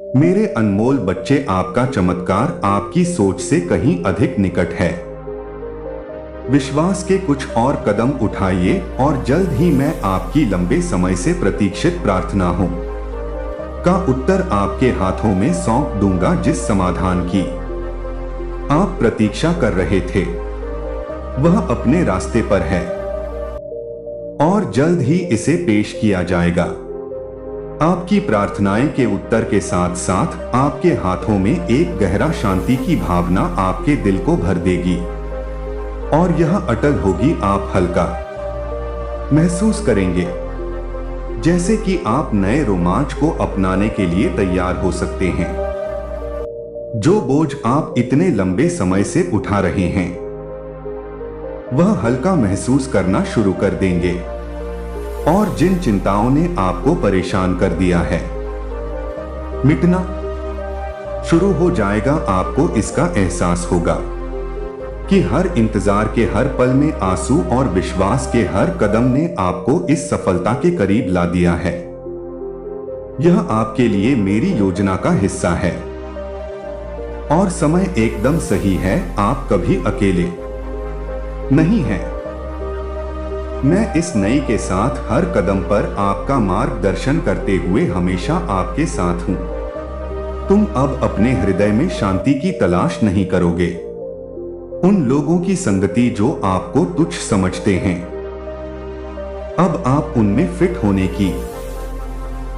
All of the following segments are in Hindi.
मेरे अनमोल बच्चे, आपका चमत्कार आपकी सोच से कहीं अधिक निकट है। विश्वास के कुछ और कदम उठाइए और जल्द ही मैं आपकी लंबे समय से प्रतीक्षित प्रार्थना हूं का उत्तर आपके हाथों में सौंप दूंगा। जिस समाधान की आप प्रतीक्षा कर रहे थे वह अपने रास्ते पर है और जल्द ही इसे पेश किया जाएगा। आपकी प्रार्थनाएं के उत्तर के साथ साथ आपके हाथों में एक गहरा शांति की भावना आपके दिल को भर देगी और यह अटल होगी। आप हल्का महसूस करेंगे, जैसे कि आप नए रोमांच को अपनाने के लिए तैयार हो सकते हैं। जो बोझ आप इतने लंबे समय से उठा रहे हैं वह हल्का महसूस करना शुरू कर देंगे और जिन चिंताओं ने आपको परेशान कर दिया है मिटना शुरू हो जाएगा। आपको इसका एहसास होगा कि हर इंतजार के हर पल में आंसू और विश्वास के हर कदम ने आपको इस सफलता के करीब ला दिया है। यह आपके लिए मेरी योजना का हिस्सा है और समय एकदम सही है। आप कभी अकेले नहीं हैं। मैं इस नई के साथ हर कदम पर आपका मार्गदर्शन करते हुए हमेशा आपके साथ हूं। तुम अब अपने हृदय में शांति की तलाश नहीं करोगे। उन लोगों की संगति जो आपको तुच्छ समझते हैं, अब आप उनमें फिट होने की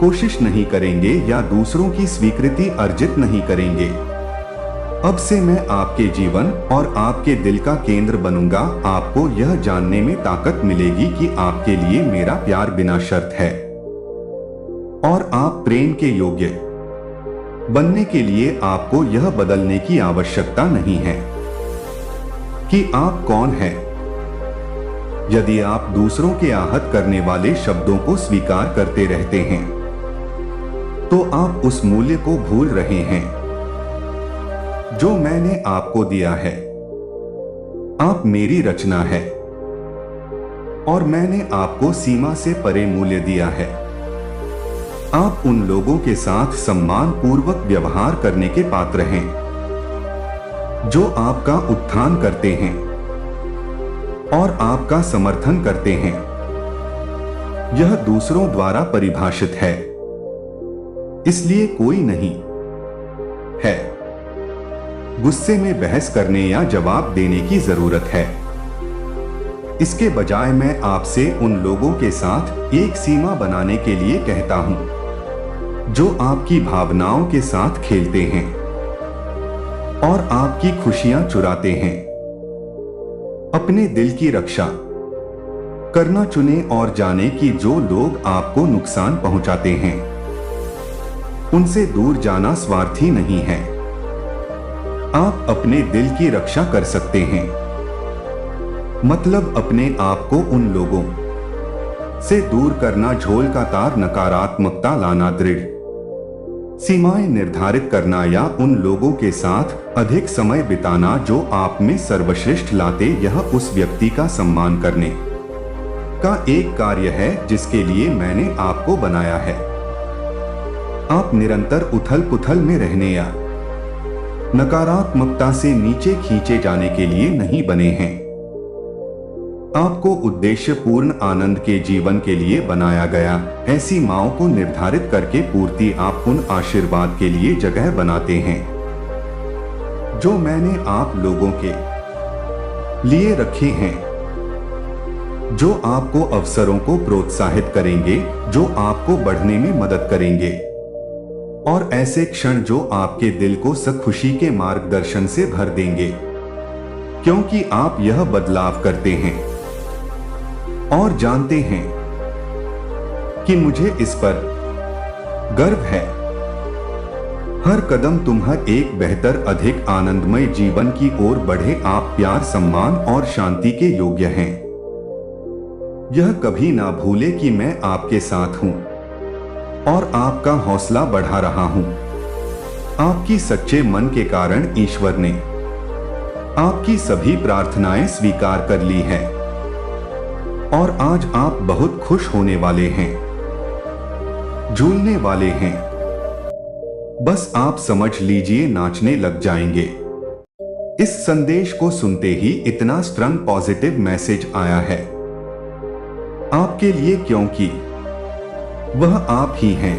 कोशिश नहीं करेंगे या दूसरों की स्वीकृति अर्जित नहीं करेंगे। अब से मैं आपके जीवन और आपके दिल का केंद्र बनूंगा। आपको यह जानने में ताकत मिलेगी कि आपके लिए मेरा प्यार बिना शर्त है और आप प्रेम के योग्य बनने के लिए आपको यह बदलने की आवश्यकता नहीं है कि आप कौन हैं। यदि आप दूसरों के आहत करने वाले शब्दों को स्वीकार करते रहते हैं तो आप उस मूल्य को भूल रहे हैं जो मैंने आपको दिया है। आप मेरी रचना है और मैंने आपको सीमा से परे मूल्य दिया है। आप उन लोगों के साथ सम्मान पूर्वक व्यवहार करने के पात्र हैं जो आपका उत्थान करते हैं और आपका समर्थन करते हैं। यह दूसरों द्वारा परिभाषित है, इसलिए कोई नहीं है गुस्से में बहस करने या जवाब देने की जरूरत है। इसके बजाय मैं आपसे उन लोगों के साथ एक सीमा बनाने के लिए कहता हूं जो आपकी भावनाओं के साथ खेलते हैं और आपकी खुशियां चुराते हैं। अपने दिल की रक्षा करना चुने और जाने कि जो लोग आपको नुकसान पहुंचाते हैं उनसे दूर जाना स्वार्थी नहीं है। आप अपने दिल की रक्षा कर सकते हैं, मतलब अपने आप को उन लोगों से दूर करना, झोल का तार, नकारात्मकता लाना, दृढ़ सीमाएं निर्धारित करना या उन लोगों के साथ अधिक समय बिताना जो आप में सर्वश्रेष्ठ लाते। यह उस व्यक्ति का सम्मान करने का एक कार्य है जिसके लिए मैंने आपको बनाया है। आप निरंतर उथल पुथल में रहने या नकारात्मकता से नीचे खींचे जाने के लिए नहीं बने हैं। आपको उद्देश्यपूर्ण आनंद के जीवन के लिए बनाया गया। ऐसी माओं को निर्धारित करके पूर्ति आप उन आशीर्वाद के लिए जगह बनाते हैं जो मैंने आप लोगों के लिए रखे हैं, जो आपको अवसरों को प्रोत्साहित करेंगे, जो आपको बढ़ने में मदद करेंगे और ऐसे क्षण जो आपके दिल को खुशी के मार्गदर्शन से भर देंगे, क्योंकि आप यह बदलाव करते हैं और जानते हैं कि मुझे इस पर गर्व है। हर कदम तुम्हारे एक बेहतर, अधिक आनंदमय जीवन की ओर बढ़े। आप प्यार, सम्मान और शांति के योग्य हैं। यह कभी ना भूले कि मैं आपके साथ हूं और आपका हौसला बढ़ा रहा हूं। आपकी सच्चे मन के कारण ईश्वर ने आपकी सभी प्रार्थनाएं स्वीकार कर ली है और आज आप बहुत खुश होने वाले हैं, झूलने वाले हैं बस आप समझ लीजिए नाचने लग जाएंगे। इस संदेश को सुनते ही इतना स्ट्रॉन्ग पॉजिटिव मैसेज आया है आपके लिए, क्योंकि वह आप ही हैं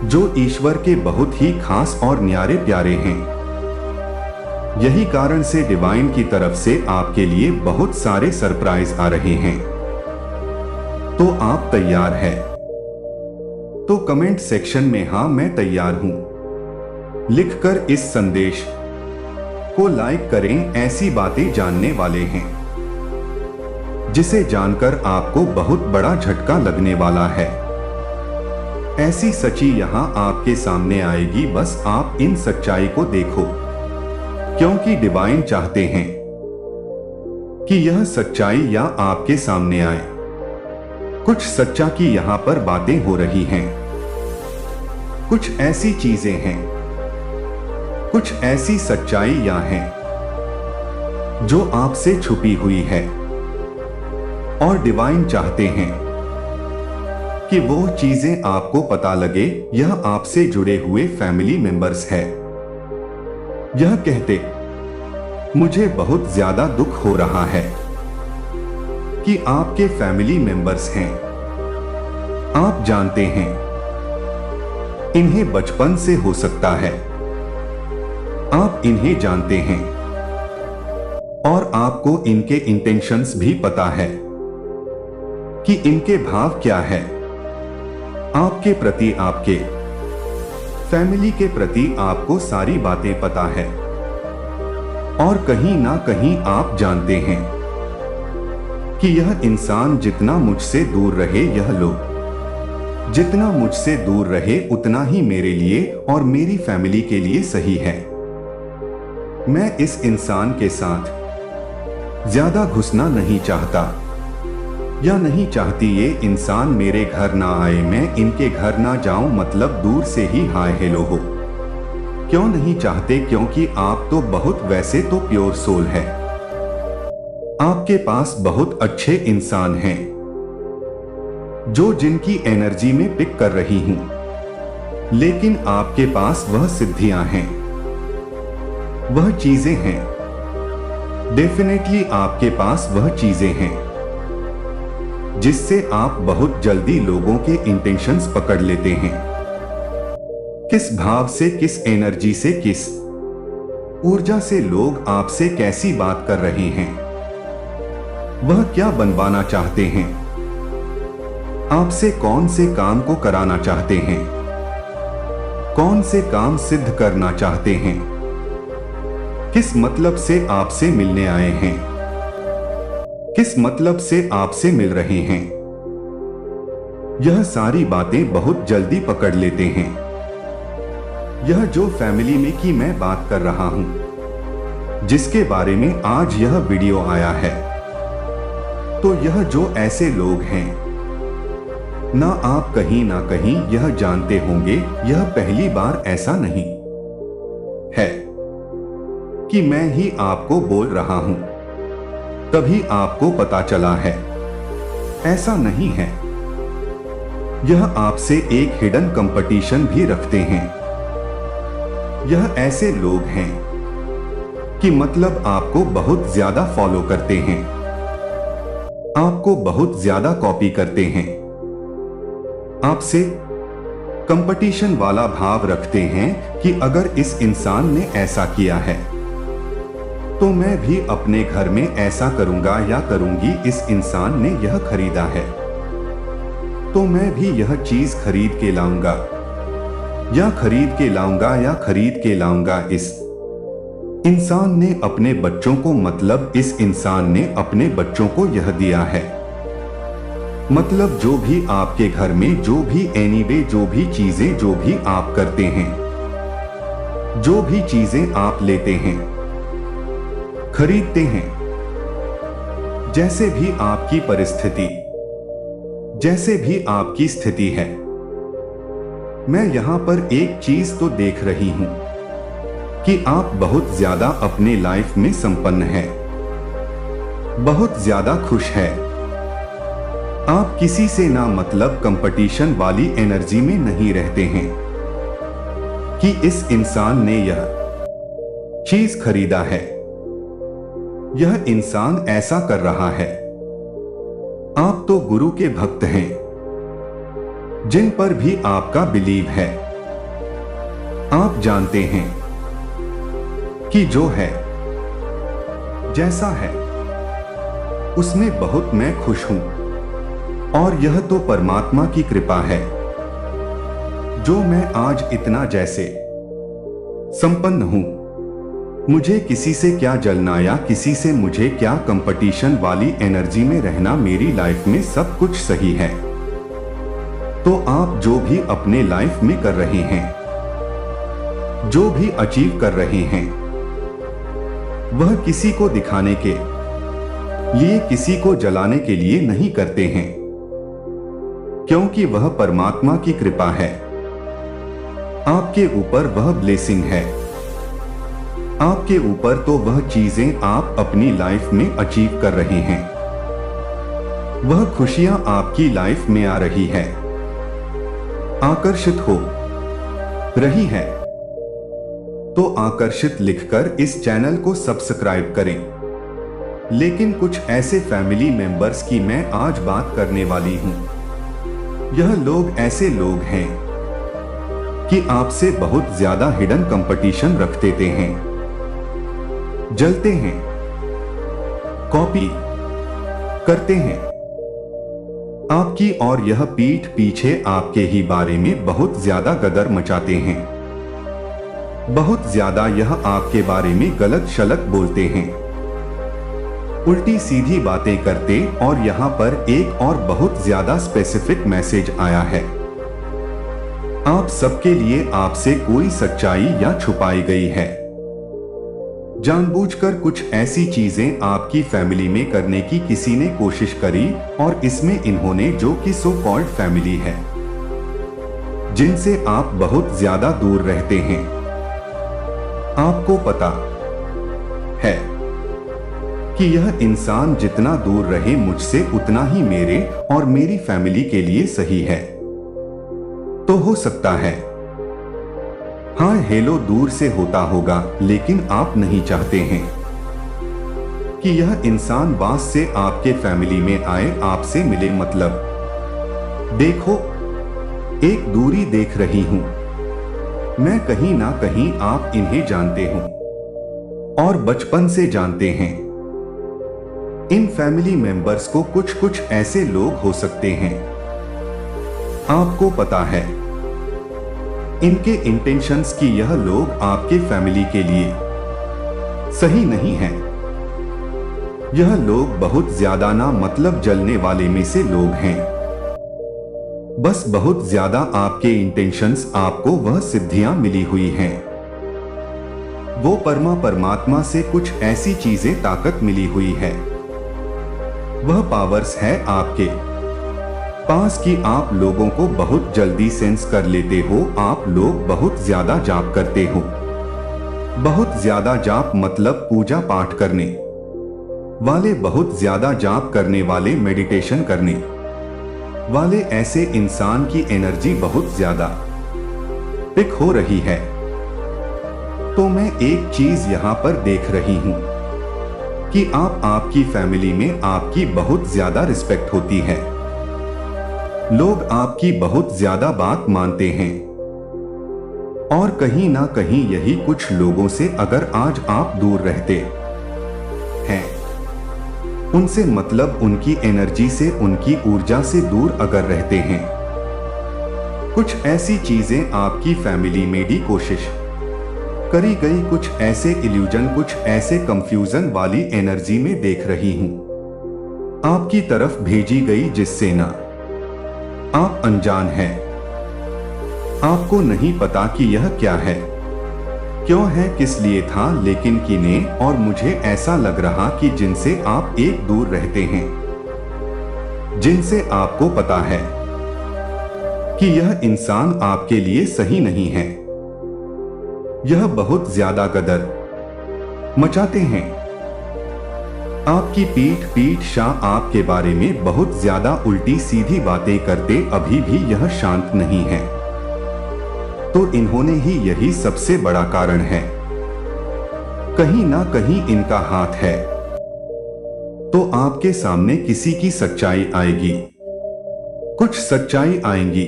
जो ईश्वर के बहुत ही खास और न्यारे प्यारे हैं। यही कारण से डिवाइन की तरफ से आपके लिए बहुत सारे सरप्राइज आ रहे हैं। तो आप तैयार हैं? तो कमेंट सेक्शन में हाँ मैं तैयार हूं लिखकर इस संदेश को लाइक करें। ऐसी बातें जानने वाले हैं जिसे जानकर आपको बहुत बड़ा झटका लगने वाला है। ऐसी सच्ची यहां आपके सामने आएगी, बस आप इन सच्चाई को देखो, क्योंकि डिवाइन चाहते हैं कि यह सच्चाई या आपके सामने आए। कुछ सच्चा की यहां पर बातें हो रही हैं, कुछ ऐसी चीजें हैं, कुछ ऐसी सच्चाइयां हैं जो आपसे छुपी हुई है, और डिवाइन चाहते हैं कि वो चीजें आपको पता लगे। यह आपसे जुड़े हुए फैमिली मेंबर्स है। यह कहते मुझे बहुत ज्यादा दुख हो रहा है कि आपके फैमिली मेंबर्स हैं। आप जानते हैं इन्हें बचपन से हो सकता है, आप इन्हें जानते हैं और आपको इनके इंटेंशंस भी पता है कि इनके भाव क्या है आपके प्रति। आपके फैमिली के प्रति आपको सारी बातें पता है, और कहीं ना कहीं आप जानते हैं कि यह इंसान जितना मुझसे दूर रहे, यह लोग जितना मुझसे दूर रहे उतना ही मेरे लिए और मेरी फैमिली के लिए सही है। मैं इस इंसान के साथ ज्यादा घुसना नहीं चाहता, या नहीं चाहती ये इंसान मेरे घर ना आए, मैं इनके घर ना जाऊं, मतलब दूर से ही हाय हेलो हो। क्यों नहीं चाहते? क्योंकि आप तो बहुत वैसे तो प्योर सोल है, आपके पास बहुत अच्छे इंसान हैं जो जिनकी एनर्जी में पिक कर रही हूं, लेकिन आपके पास वह सिद्धियां हैं, वह चीजें हैं। डेफिनेटली आपके पास वह चीजें हैं जिससे आप बहुत जल्दी लोगों के इंटेंशंस पकड़ लेते हैं। किस भाव से, किस एनर्जी से, किस ऊर्जा से लोग आपसे कैसी बात कर रहे हैं, वह क्या बनवाना चाहते हैं, आपसे कौन से काम को कराना चाहते हैं, कौन से काम सिद्ध करना चाहते हैं, किस मतलब से आपसे मिलने आए हैं, किस मतलब से आपसे मिल रहे हैं। यह सारी बातें बहुत जल्दी पकड़ लेते हैं। यह जो फैमिली में की मैं बात कर रहा हूं, जिसके बारे में आज यह वीडियो आया है, तो यह जो ऐसे लोग हैं ना, आप कहीं ना कहीं यह जानते होंगे, यह पहली बार ऐसा नहीं है कि मैं ही आपको बोल रहा हूं तभी आपको पता चला है, ऐसा नहीं है। यह आपसे एक हिडन कंपटीशन भी रखते हैं। यह ऐसे लोग हैं कि मतलब आपको बहुत ज्यादा फॉलो करते हैं, आपको बहुत ज्यादा कॉपी करते हैं, आपसे कंपटीशन वाला भाव रखते हैं कि अगर इस इंसान ने ऐसा किया है तो मैं भी अपने घर में ऐसा करूंगा या करूंगी। इस इंसान ने यह खरीदा है तो मैं भी यह चीज खरीद के लाऊंगा, या खरीद के लाऊंगा, या खरीद के लाऊंगा। इस इंसान ने अपने बच्चों को, मतलब इस इंसान ने अपने बच्चों को यह दिया है, मतलब जो भी आपके घर में, जो भी एनीवे, जो भी चीजें, जो भी आप करते हैं, जो भी चीजें आप लेते हैं, खरीदते हैं, जैसे भी आपकी परिस्थिति, जैसे भी आपकी स्थिति है। मैं यहां पर एक चीज तो देख रही हूं कि आप बहुत ज्यादा अपने लाइफ में संपन्न हैं, बहुत ज्यादा खुश है। आप किसी से ना मतलब कंपटीशन वाली एनर्जी में नहीं रहते हैं। कि इस इंसान ने यह चीज खरीदा है, यह इंसान ऐसा कर रहा है। आप तो गुरु के भक्त हैं, जिन पर भी आपका बिलीव है। आप जानते हैं कि जो है, जैसा है, उसमें बहुत मैं खुश हूं, और यह तो परमात्मा की कृपा है जो मैं आज इतना जैसे संपन्न हूं। मुझे किसी से क्या जलना या किसी से मुझे क्या कंपटीशन वाली एनर्जी में रहना, मेरी लाइफ में सब कुछ सही है। तो आप जो भी अपने लाइफ में कर रहे हैं, जो भी अचीव कर रहे हैं, वह किसी को दिखाने के लिए, किसी को जलाने के लिए नहीं करते हैं, क्योंकि वह परमात्मा की कृपा है। आपके ऊपर वह ब्लेसिंग है, आपके ऊपर तो वह चीजें आप अपनी लाइफ में अचीव कर रहे हैं, वह खुशियां आपकी लाइफ में आ रही है, आकर्षित हो रही है। तो आकर्षित लिखकर इस चैनल को सब्सक्राइब करें। लेकिन कुछ ऐसे फैमिली मेंबर्स की मैं आज बात करने वाली हूं। यह लोग ऐसे लोग हैं कि आपसे बहुत ज्यादा हिडन कंपटीशन रख देते हैं, जलते हैं, कॉपी करते हैं आपकी, और यह पीठ पीछे आपके ही बारे में बहुत ज्यादा गदर मचाते हैं। बहुत ज्यादा यह आपके बारे में गलत शलत बोलते हैं, उल्टी सीधी बातें करते। और यहां पर एक और बहुत ज्यादा स्पेसिफिक मैसेज आया है। आप सबके लिए आपसे कोई सच्चाई या छुपाई गई है। जानबूझकर कुछ ऐसी चीजें आपकी फैमिली में करने की किसी ने कोशिश करी, और इसमें इन्होंने, जो कि सो कॉल्ड फैमिली है, जिनसे आप बहुत ज्यादा दूर रहते हैं। आपको पता है कि यह इंसान जितना दूर रहे मुझसे, उतना ही मेरे और मेरी फैमिली के लिए सही है। तो हो सकता है, हाँ, हेलो दूर से होता होगा, लेकिन आप नहीं चाहते हैं कि यह इंसान वास से आपके फैमिली में आए, आपसे मिले। मतलब देखो, एक दूरी देख रही हूं मैं, कहीं ना कहीं आप इन्हें जानते हो और बचपन से जानते हैं। इन फैमिली मेंबर्स को कुछ ऐसे लोग हो सकते हैं, आपको पता है इनके इंटेंशंस कि यह लोग आपके फैमिली के लिए सही नहीं है। यह लोग बहुत ज्यादा ना मतलब जलने वाले में से लोग हैं। बस बहुत ज्यादा आपके इंटेंशंस, आपको वह सिद्धियां मिली हुई हैं, वो परमात्मा से कुछ ऐसी चीजें, ताकत मिली हुई है, वह पावर्स है आपके पास कि आप लोगों को बहुत जल्दी सेंस कर लेते हो। आप लोग बहुत ज्यादा जाप करते हो। बहुत ज्यादा जाप मतलब पूजा पाठ करने वाले, बहुत ज्यादा जाप करने वाले, मेडिटेशन करने वाले, ऐसे इंसान की एनर्जी बहुत ज्यादा पिक हो रही है। तो मैं एक चीज यहां पर देख रही हूं कि आपकी फैमिली में आपकी बहुत ज्यादा रिस्पेक्ट होती है। लोग आपकी बहुत ज्यादा बात मानते हैं, और कहीं ना कहीं यही कुछ लोगों से अगर आज आप दूर रहते हैं, उनसे मतलब उनकी एनर्जी से, उनकी ऊर्जा से दूर अगर रहते हैं, कुछ ऐसी चीजें आपकी फैमिली में भी कोशिश करी गई, कुछ ऐसे इल्यूजन, कुछ ऐसे कंफ्यूजन वाली एनर्जी में देख रही हूं आपकी तरफ भेजी गई, जिससे ना आप अनजान हैं, आपको नहीं पता कि यह क्या है, क्यों है, किस लिए था, लेकिन किन्हें, और मुझे ऐसा लग रहा कि जिनसे आप एक दूर रहते हैं, जिनसे आपको पता है कि यह इंसान आपके लिए सही नहीं है, यह बहुत ज्यादा गदर मचाते हैं, आपकी पीठ शाह आपके बारे में बहुत ज्यादा उल्टी सीधी बातें करते, अभी भी यह शांत नहीं है। तो इन्होंने ही यही सबसे बड़ा कारण है। कहीं ना कहीं इनका हाथ है। तो आपके सामने किसी की सच्चाई आएगी, कुछ सच्चाई आएंगी,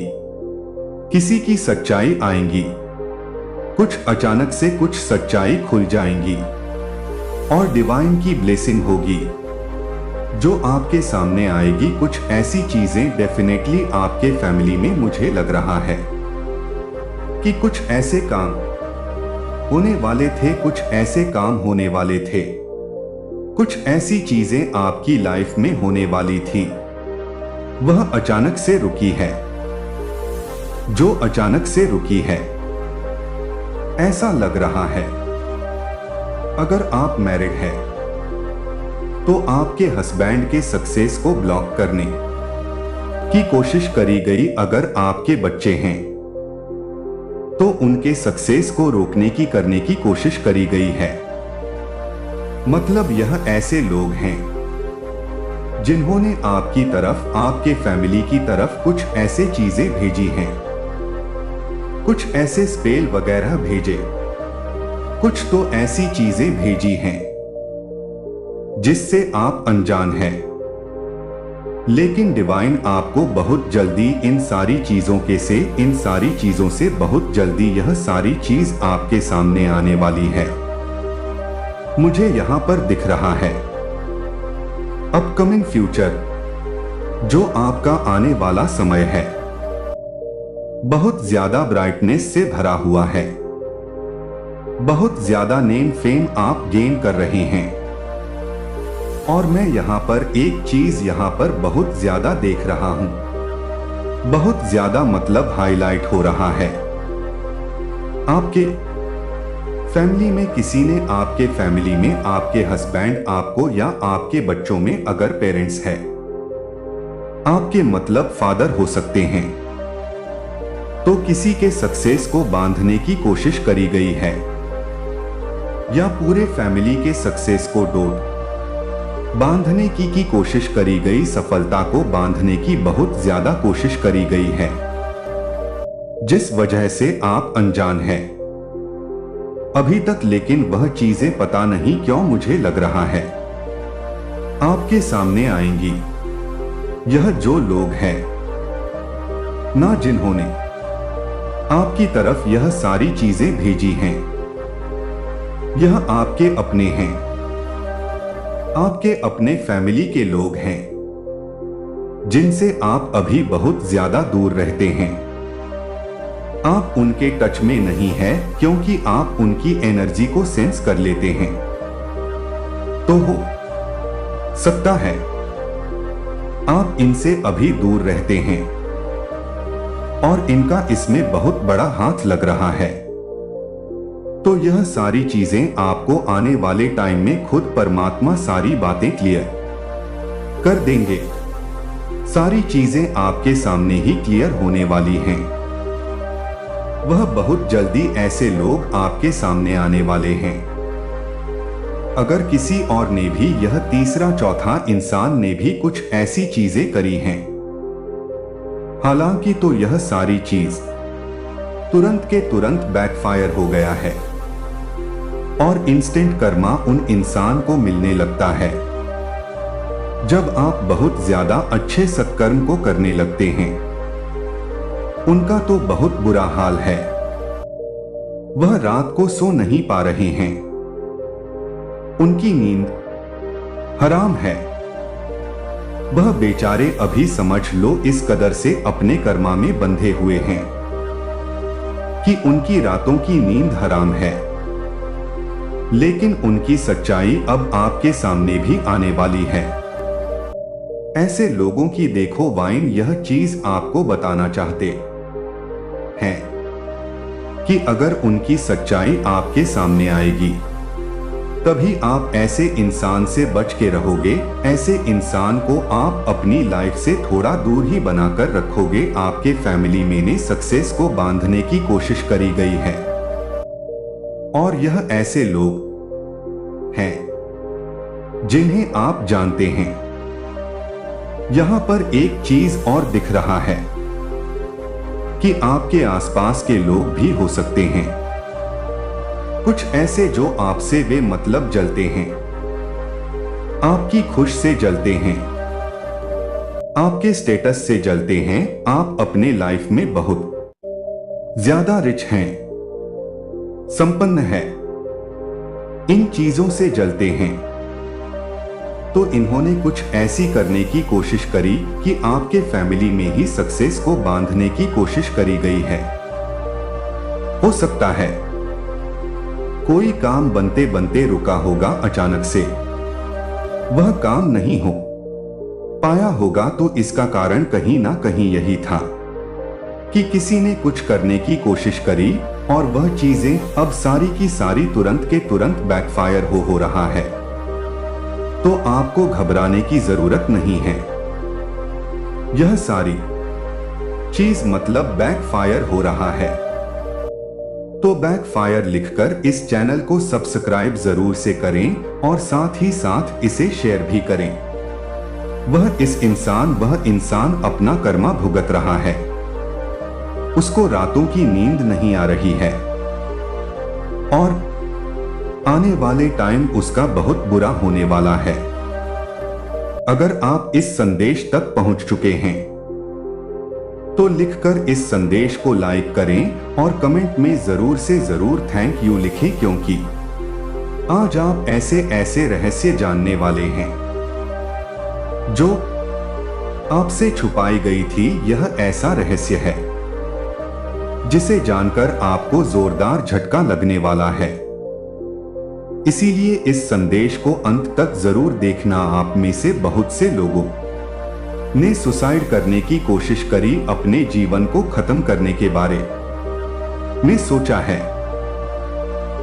किसी की सच्चाई आएंगी, कुछ अचानक से कुछ सच्चाई खुल जाएंगी और डिवाइन की ब्लेसिंग होगी जो आपके सामने आएगी। कुछ ऐसी चीजें डेफिनेटली आपके फैमिली में मुझे लग रहा है कि कुछ ऐसे काम होने वाले थे, कुछ ऐसे काम होने वाले थे, कुछ ऐसी चीजें आपकी लाइफ में होने वाली थी, वह अचानक से रुकी है। जो अचानक से रुकी है, ऐसा लग रहा है अगर आप मैरिड हैं तो आपके हस्बैंड के सक्सेस को ब्लॉक करने की कोशिश करी गई। अगर आपके बच्चे हैं तो उनके सक्सेस को रोकने की करने की कोशिश करी गई है। मतलब यह ऐसे लोग हैं जिन्होंने आपकी तरफ, आपके फैमिली की तरफ कुछ ऐसे चीजें भेजी हैं, कुछ ऐसे स्पेल वगैरह भेजे, कुछ तो ऐसी चीजें भेजी हैं जिससे आप अनजान हैं। लेकिन डिवाइन आपको बहुत जल्दी इन सारी चीजों से बहुत जल्दी यह सारी चीज आपके सामने आने वाली है। मुझे यहां पर दिख रहा है अपकमिंग फ्यूचर, जो आपका आने वाला समय है, बहुत ज्यादा ब्राइटनेस से भरा हुआ है। बहुत ज्यादा नेम फेम आप गेन कर रहे हैं। और मैं यहां पर एक चीज यहां पर बहुत ज्यादा देख रहा हूं, बहुत ज्यादा मतलब हाईलाइट हो रहा है। आपके फैमिली में किसी ने, आपके फैमिली में आपके हस्बैंड आपको या आपके बच्चों में अगर पेरेंट्स है, आपके मतलब फादर हो सकते हैं, तो किसी के सक्सेस को बांधने की कोशिश करी गई है या पूरे फैमिली के सक्सेस को डोर बांधने की कोशिश करी गई, सफलता को बांधने की बहुत ज्यादा कोशिश करी गई है, जिस वजह से आप अनजान हैं अभी तक। लेकिन वह चीजें पता नहीं क्यों मुझे लग रहा है आपके सामने आएंगी। यह जो लोग हैं ना, जिन्होंने आपकी तरफ यह सारी चीजें भेजी हैं, यह आपके अपने हैं, आपके अपने फैमिली के लोग हैं जिनसे आप अभी बहुत ज्यादा दूर रहते हैं। आप उनके टच में नहीं है क्योंकि आप उनकी एनर्जी को सेंस कर लेते हैं। तो हो सकता है आप इनसे अभी दूर रहते हैं और इनका इसमें बहुत बड़ा हाथ लग रहा है। तो यह सारी चीजें आपको आने वाले टाइम में खुद परमात्मा सारी बातें क्लियर कर देंगे। सारी चीजें आपके सामने ही क्लियर होने वाली हैं। वह बहुत जल्दी ऐसे लोग आपके सामने आने वाले हैं। अगर किसी और ने भी, यह तीसरा चौथा इंसान ने भी कुछ ऐसी चीजें करी हैं, हालांकि तो यह सारी चीज तुरंत के तुरंत बैकफायर हो गया है और इंस्टेंट कर्मा उन इंसान को मिलने लगता है जब आप बहुत ज्यादा अच्छे सत्कर्म को करने लगते हैं। उनका तो बहुत बुरा हाल है, वह रात को सो नहीं पा रहे हैं, उनकी नींद हराम है। वह बेचारे अभी समझ लो इस कदर से अपने कर्मा में बंधे हुए हैं कि उनकी रातों की नींद हराम है। लेकिन उनकी सच्चाई अब आपके सामने भी आने वाली है। ऐसे लोगों की देखो, वाइन यह चीज आपको बताना चाहते हैं कि अगर उनकी सच्चाई आपके सामने आएगी तभी आप ऐसे इंसान से बच के रहोगे। ऐसे इंसान को आप अपनी लाइफ से थोड़ा दूर ही बनाकर रखोगे। आपके फैमिली में ने सक्सेस को बांधने की कोशिश करी गई है और यह ऐसे लोग हैं जिन्हें आप जानते हैं। यहां पर एक चीज और दिख रहा है कि आपके आसपास के लोग भी हो सकते हैं, कुछ ऐसे जो आपसे वे मतलब जलते हैं, आपकी खुश से जलते हैं, आपके स्टेटस से जलते हैं, आप अपने लाइफ में बहुत ज्यादा रिच हैं, संपन्न हैं, इन चीजों से जलते हैं। तो इन्होंने कुछ ऐसी करने की कोशिश करी कि आपके फैमिली में ही सक्सेस को बांधने की कोशिश करी गई है। हो सकता है कोई काम बनते बनते रुका होगा, अचानक से वह काम नहीं हो पाया होगा, तो इसका कारण कहीं ना कहीं यही था कि किसी ने कुछ करने की कोशिश करी और वह चीजें अब सारी की सारी तुरंत के तुरंत बैकफायर हो रहा है। तो आपको घबराने की जरूरत नहीं है। यह सारी चीज मतलब बैकफायर हो रहा है। तो बैकफायर लिखकर इस चैनल को सब्सक्राइब जरूर से करें और साथ ही साथ इसे शेयर भी करें। वह इंसान अपना कर्मा भुगत रहा है, उसको रातों की नींद नहीं आ रही है और आने वाले टाइम उसका बहुत बुरा होने वाला है। अगर आप इस संदेश तक पहुंच चुके हैं तो लिखकर इस संदेश को लाइक करें और कमेंट में जरूर से जरूर थैंक यू लिखें, क्योंकि आज आप ऐसे ऐसे रहस्य जानने वाले हैं जो आपसे छुपाई गई थी। यह ऐसा रहस्य है जिसे जानकर आपको जोरदार झटका लगने वाला है। इसीलिए इस संदेश को अंत तक जरूर देखना। आप में से बहुत से लोगों ने सुसाइड करने की कोशिश करी, अपने जीवन को खत्म करने के बारे में सोचा है।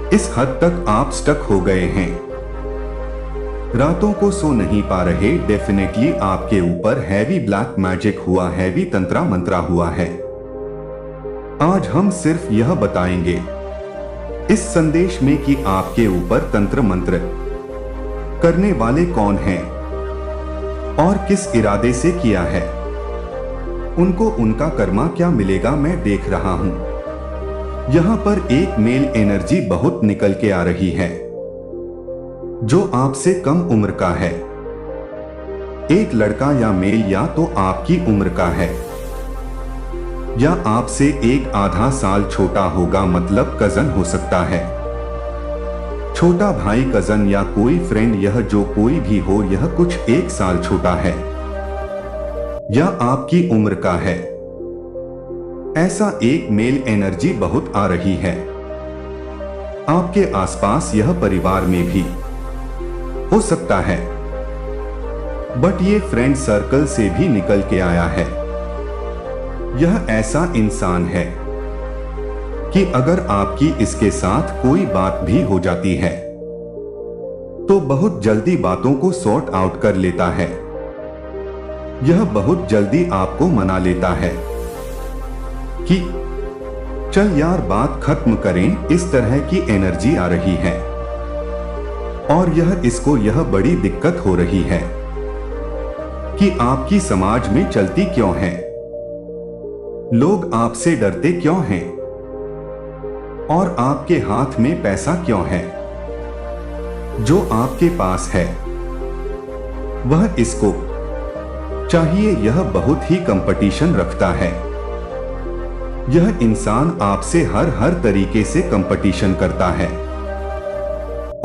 इस हद तक आप स्टक हो गए हैं, रातों को सो नहीं पा रहे। डेफिनेटली आपके ऊपर हैवी ब्लैक मैजिक हुआ, हैवी तंत्रा मंत्रा हुआ है। आज हम सिर्फ यह बताएंगे इस संदेश में कि आपके ऊपर तंत्र मंत्र करने वाले कौन हैं और किस इरादे से किया है, उनको उनका कर्मा क्या मिलेगा। मैं देख रहा हूं यहां पर एक मेल एनर्जी बहुत निकल के आ रही है जो आपसे कम उम्र का है। एक लड़का या मेल या तो आपकी उम्र का है या आपसे एक आधा साल छोटा होगा, मतलब कजन हो सकता है, छोटा भाई, कजन या कोई फ्रेंड। यह जो कोई भी हो, यह कुछ एक साल छोटा है या आपकी उम्र का है। ऐसा एक मेल एनर्जी बहुत आ रही है आपके आसपास। यह परिवार में भी हो सकता है, बट ये फ्रेंड सर्कल से भी निकल के आया है। यह ऐसा इंसान है कि अगर आपकी इसके साथ कोई बात भी हो जाती है तो बहुत जल्दी बातों को सॉर्ट आउट कर लेता है। यह बहुत जल्दी आपको मना लेता है कि चल यार बात खत्म करें। इस तरह की एनर्जी आ रही है और यह बड़ी दिक्कत हो रही है कि आपकी समाज में चलती क्यों है, लोग आपसे डरते क्यों हैं और आपके हाथ में पैसा क्यों है जो आपके पास है, वह इसको चाहिए। यह बहुत ही कंपटीशन रखता है। यह इंसान आपसे हर तरीके से कंपटीशन करता है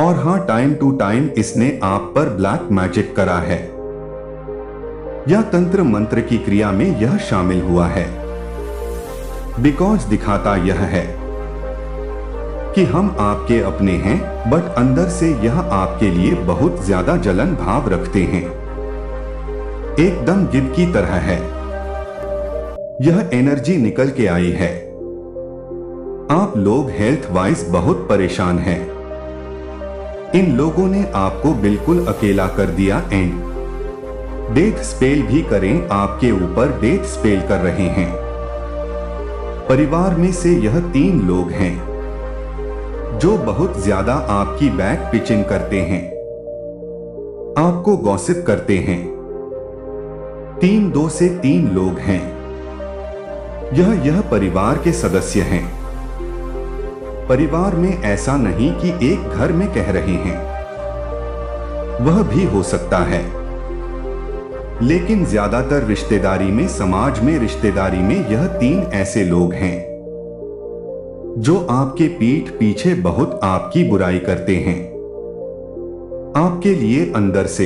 और हाँ, टाइम टू टाइम इसने आप पर ब्लैक मैजिक करा है या तंत्र मंत्र की क्रिया में यह शामिल हुआ है। बिकॉज दिखाता यह है कि हम आपके अपने हैं, बट अंदर से यह आपके लिए बहुत ज्यादा जलन भाव रखते हैं, एकदम गिद्ध की तरह है। यह एनर्जी निकल के आई है। आप लोग हेल्थ वाइज बहुत परेशान हैं। इन लोगों ने आपको बिल्कुल अकेला कर दिया एंड डेथ स्पेल भी करें, आपके ऊपर डेथ स्पेल कर रहे हैं। परिवार में से यह 3 लोग हैं जो बहुत ज्यादा आपकी बैक पिचिंग करते हैं, आपको गॉसिप करते हैं। 2 से 3 लोग हैं यह परिवार के सदस्य हैं। परिवार में ऐसा नहीं कि एक घर में कह रहे हैं, वह भी हो सकता है, लेकिन ज्यादातर रिश्तेदारी में, समाज में, रिश्तेदारी में यह 3 ऐसे लोग हैं जो आपके पीठ पीछे बहुत आपकी बुराई करते हैं। आपके लिए अंदर से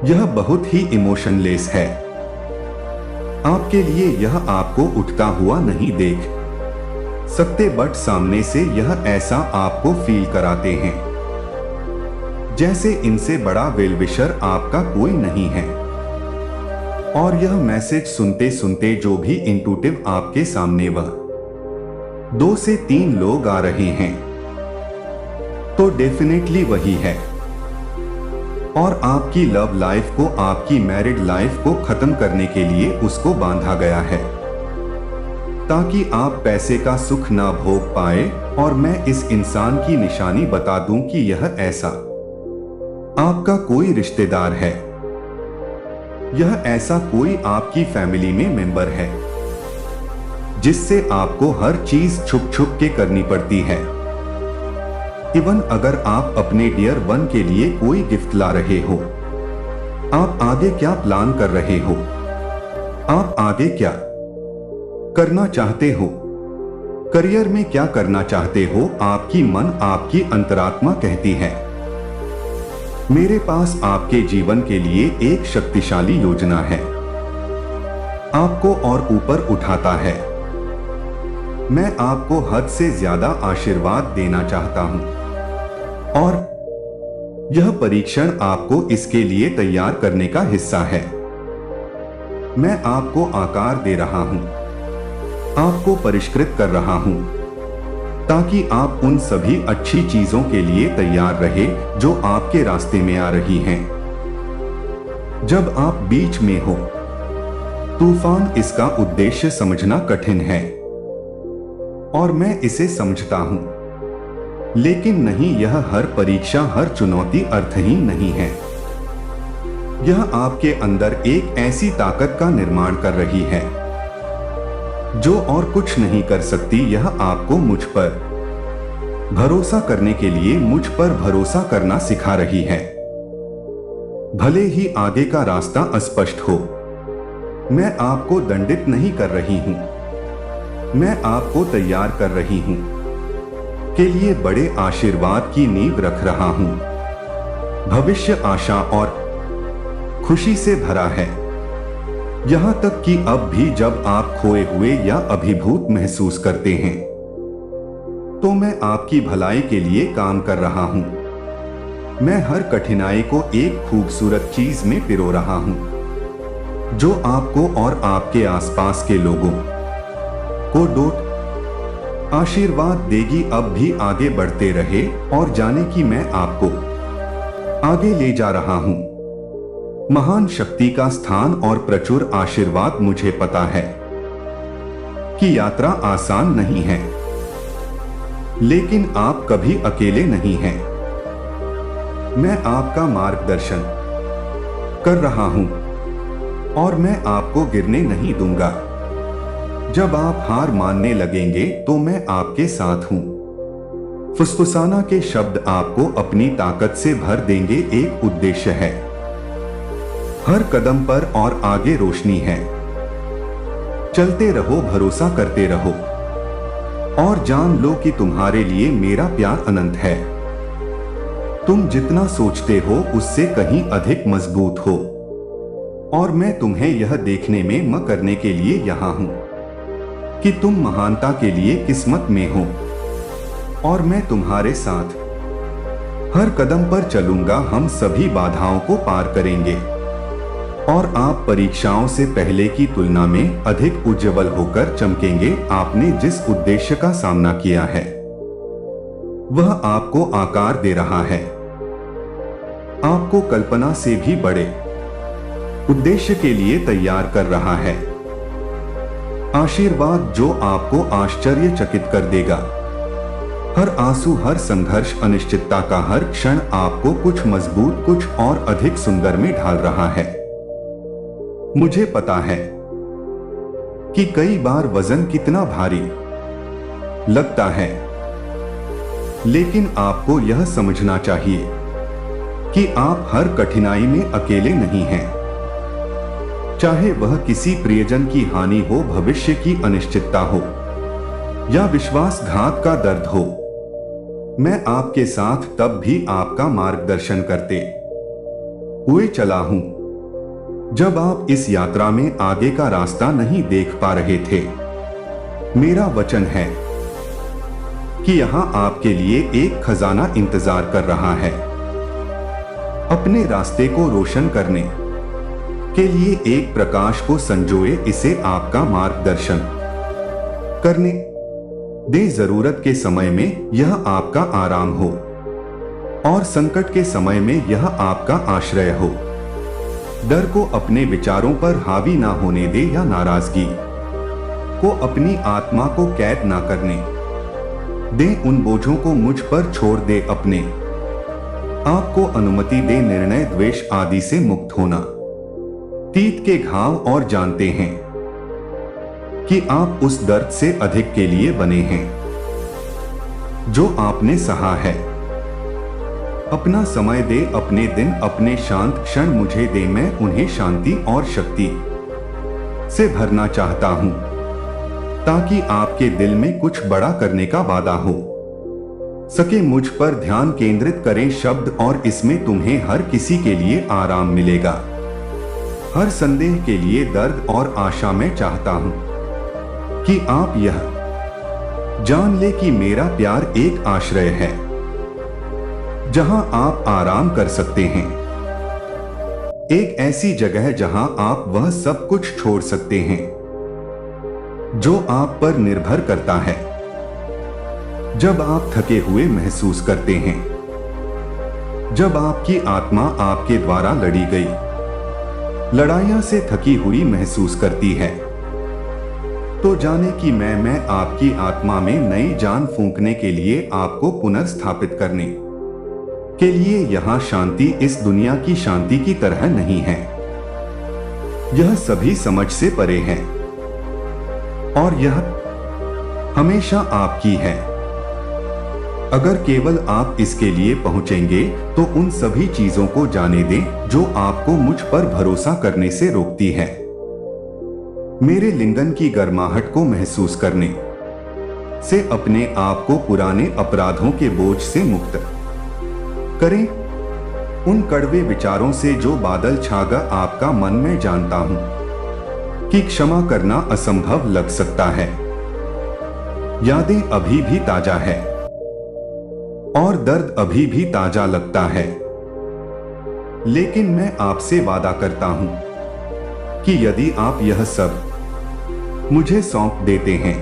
यह बहुत ही इमोशनलेस है। आपके लिए यह आपको उठता हुआ नहीं देख सकते, बट सामने से यह ऐसा आपको फील कराते हैं जैसे इनसे बड़ा वेलविशर आपका कोई नहीं है। और यह मैसेज सुनते सुनते जो भी इंट्यूटिव आपके सामने वह 2 से 3 लोग आ रहे हैं, तो डेफिनेटली वही है। और आपकी लव लाइफ को, आपकी मैरिड लाइफ को खत्म करने के लिए उसको बांधा गया है ताकि आप पैसे का सुख ना भोग पाए। और मैं इस इंसान की निशानी बता दूं कि यह ऐसा आपका कोई रिश्तेदार है, यह ऐसा कोई आपकी फैमिली में मेंबर है जिससे आपको हर चीज छुप छुप के करनी पड़ती है। इवन अगर आप अपने डियर वन के लिए कोई गिफ्ट ला रहे हो, आप आगे क्या प्लान कर रहे हो, आप आगे क्या करना चाहते हो, करियर में क्या करना चाहते हो, आपकी मन, आपकी अंतरात्मा कहती है मेरे पास आपके जीवन के लिए एक शक्तिशाली योजना है, आपको और ऊपर उठाता है। मैं आपको हद से ज्यादा आशीर्वाद देना चाहता हूं और यह परीक्षण आपको इसके लिए तैयार करने का हिस्सा है। मैं आपको आकार दे रहा हूं, आपको परिष्कृत कर रहा हूं ताकि आप उन सभी अच्छी चीजों के लिए तैयार रहे जो आपके रास्ते में आ रही हैं। जब आप बीच में हो तूफान, इसका उद्देश्य समझना कठिन है और मैं इसे समझता हूं, लेकिन नहीं, यह हर परीक्षा, हर चुनौती अर्थहीन नहीं है। यह आपके अंदर एक ऐसी ताकत का निर्माण कर रही है जो और कुछ नहीं कर सकती। यह आपको मुझ पर भरोसा करने के लिए, मुझ पर भरोसा करना सिखा रही है। भले ही आगे का रास्ता अस्पष्ट हो, मैं आपको दंडित नहीं कर रही हूं, मैं आपको तैयार कर रही हूं के लिए बड़े आशीर्वाद की नींव रख रहा हूं। भविष्य आशा और खुशी से भरा है, यहां तक कि अब भी जब आप खोए हुए या अभिभूत महसूस करते हैं तो मैं आपकी भलाई के लिए काम कर रहा हूं। मैं हर कठिनाई को एक खूबसूरत चीज में पिरो रहा हूं जो आपको और आपके आसपास के लोगों को डोट आशीर्वाद देगी। अब भी आगे बढ़ते रहे और जाने कि मैं आपको आगे ले जा रहा हूं। महान शक्ति का स्थान और प्रचुर आशीर्वाद। मुझे पता है कि यात्रा आसान नहीं है, लेकिन आप कभी अकेले नहीं हैं। मैं आपका मार्गदर्शन कर रहा हूं और मैं आपको गिरने नहीं दूंगा। जब आप हार मानने लगेंगे तो मैं आपके साथ हूं। फुसफुसाना के शब्द आपको अपनी ताकत से भर देंगे। एक उद्देश्य है हर कदम पर और आगे रोशनी है। चलते रहो, भरोसा करते रहो और जान लो कि तुम्हारे लिए मेरा प्यार अनंत है। तुम जितना सोचते हो उससे कहीं अधिक मजबूत हो और मैं तुम्हें यह देखने में म करने के लिए यहां हूं कि तुम महानता के लिए किस्मत में हो और मैं तुम्हारे साथ हर कदम पर चलूंगा। हम सभी बाधाओं को पार करेंगे और आप परीक्षाओं से पहले की तुलना में अधिक उज्जवल होकर चमकेंगे। आपने जिस उद्देश्य का सामना किया है वह आपको आकार दे रहा है, आपको कल्पना से भी बड़े उद्देश्य के लिए तैयार कर रहा है। आशीर्वाद जो आपको आश्चर्यचकित कर देगा। हर आंसू, हर संघर्ष, अनिश्चितता का हर क्षण आपको कुछ मजबूत, कुछ और अधिक सुंदर में ढाल रहा है। मुझे पता है कि कई बार वजन कितना भारी लगता है, लेकिन आपको यह समझना चाहिए कि आप हर कठिनाई में अकेले नहीं हैं। चाहे वह किसी प्रियजन की हानि हो, भविष्य की अनिश्चितता हो या विश्वासघात का दर्द हो, मैं आपके साथ तब भी आपका मार्गदर्शन करते हुए चला हूं जब आप इस यात्रा में आगे का रास्ता नहीं देख पा रहे थे। मेरा वचन है कि यहां आपके लिए एक खजाना इंतजार कर रहा है, अपने रास्ते को रोशन करने के लिए एक प्रकाश को संजोए इसे आपका मार्गदर्शन करने दे। जरूरत के समय में यह आपका आराम हो और संकट के समय में यह आपका आश्रय हो। डर को अपने विचारों पर हावी ना होने दे या नाराजगी को अपनी आत्मा को कैद ना करने दे। उन बोझों को मुझ पर छोड़ दे, अपने आपको अनुमति दे निर्णय, द्वेष आदि से मुक्त होना, तीत के घाव, और जानते हैं कि आप उस दर्द से अधिक के लिए बने हैं जो आपने सहा है। अपना समय दे, अपने दिन, अपने शांत क्षण मुझे दे, मैं उन्हें शांति और शक्ति से भरना चाहता हूं ताकि आपके दिल में कुछ बड़ा करने का वादा हो सके। मुझ पर ध्यान केंद्रित करें शब्द, और इसमें तुम्हें हर किसी के लिए आराम मिलेगा। हर संदेह के लिए दर्द और आशा मैं चाहता हूं कि आप यह जान ले कि मेरा प्यार एक आश्रय है जहां आप आराम कर सकते हैं, एक ऐसी जगह जहां आप वह सब कुछ छोड़ सकते हैं जो आप पर निर्भर करता है। जब आप थके हुए महसूस करते हैं, जब आपकी आत्मा आपके द्वारा लड़ी गई लड़ाइयां से थकी हुई महसूस करती है, तो जाने कि मैं आपकी आत्मा में नई जान फूंकने के लिए, आपको पुनर्स्थापित करने के लिए यहां शांति इस दुनिया की शांति की तरह नहीं है। यह सभी समझ से परे है और यह हमेशा आपकी है। अगर केवल आप इसके लिए पहुंचेंगे तो उन सभी चीजों को जाने दें जो आपको मुझ पर भरोसा करने से रोकती है। मेरे लिंगन की गर्माहट को महसूस करने से अपने आप को पुराने अपराधों के बोझ से मुक्त करें, उन कड़वे विचारों से जो बादल छागा आपका मन में। जानता हूं कि क्षमा करना असंभव लग सकता है, यादें अभी भी ताजा है और दर्द अभी भी ताजा लगता है, लेकिन मैं आपसे वादा करता हूं कि यदि आप यह सब मुझे सौंप देते हैं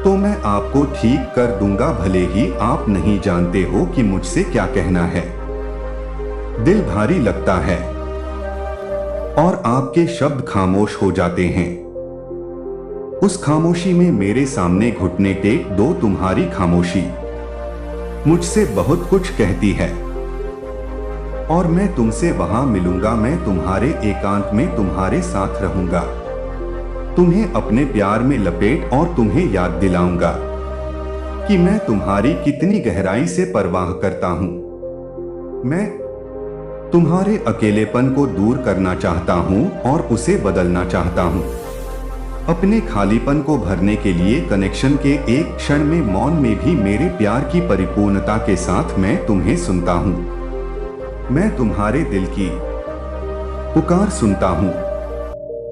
तो मैं आपको ठीक कर दूंगा, भले ही आप नहीं जानते हो कि मुझसे क्या कहना है। दिल भारी लगता है और आपके शब्द खामोश हो जाते हैं। उस खामोशी में मेरे सामने घुटने टेक दो, तुम्हारी खामोशी मुझसे बहुत कुछ कहती है और मैं तुमसे वहां मिलूंगा। मैं तुम्हारे एकांत में तुम्हारे साथ रहूंगा, तुम्हें अपने प्यार में लपेट और तुम्हें याद दिलाऊंगा कि मैं तुम्हारी कितनी गहराई से परवाह करता हूं। मैं तुम्हारे अकेलेपन को दूर करना चाहता हूं और उसे बदलना चाहता हूं। अपने खालीपन को भरने के लिए कनेक्शन के एक क्षण में, मौन में भी मेरे प्यार की परिपूर्णता के साथ मैं तुम्हें सुनता हूं। मैं तुम्हारे दिल की पुकार सुनता हूं,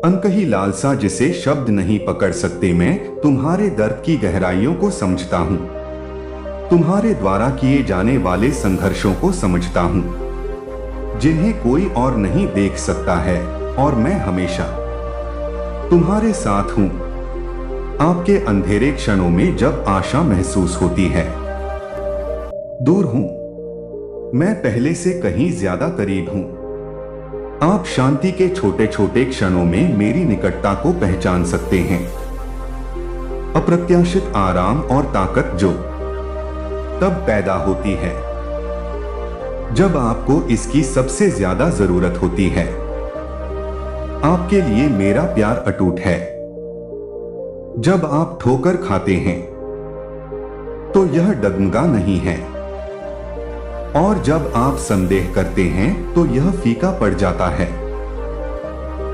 अनकही लालसा जिसे शब्द नहीं पकड़ सकते। मैं तुम्हारे दर्द की गहराइयों को समझता हूं, तुम्हारे द्वारा किए जाने वाले संघर्षों को समझता हूं जिन्हें कोई और नहीं देख सकता है, और मैं हमेशा तुम्हारे साथ हूं आपके अंधेरे क्षणों में जब आशा महसूस होती है। दूर हूं मैं पहले से कहीं ज्यादा करीब हूं। आप शांति के छोटे छोटे क्षणों में मेरी निकटता को पहचान सकते हैं। अप्रत्याशित आराम और ताकत जो तब पैदा होती है जब आपको इसकी सबसे ज्यादा जरूरत होती है। आपके लिए मेरा प्यार अटूट है। जब आप ठोकर खाते हैं तो यह डगमगा नहीं है, और जब आप संदेह करते हैं तो यह फीका पड़ जाता है।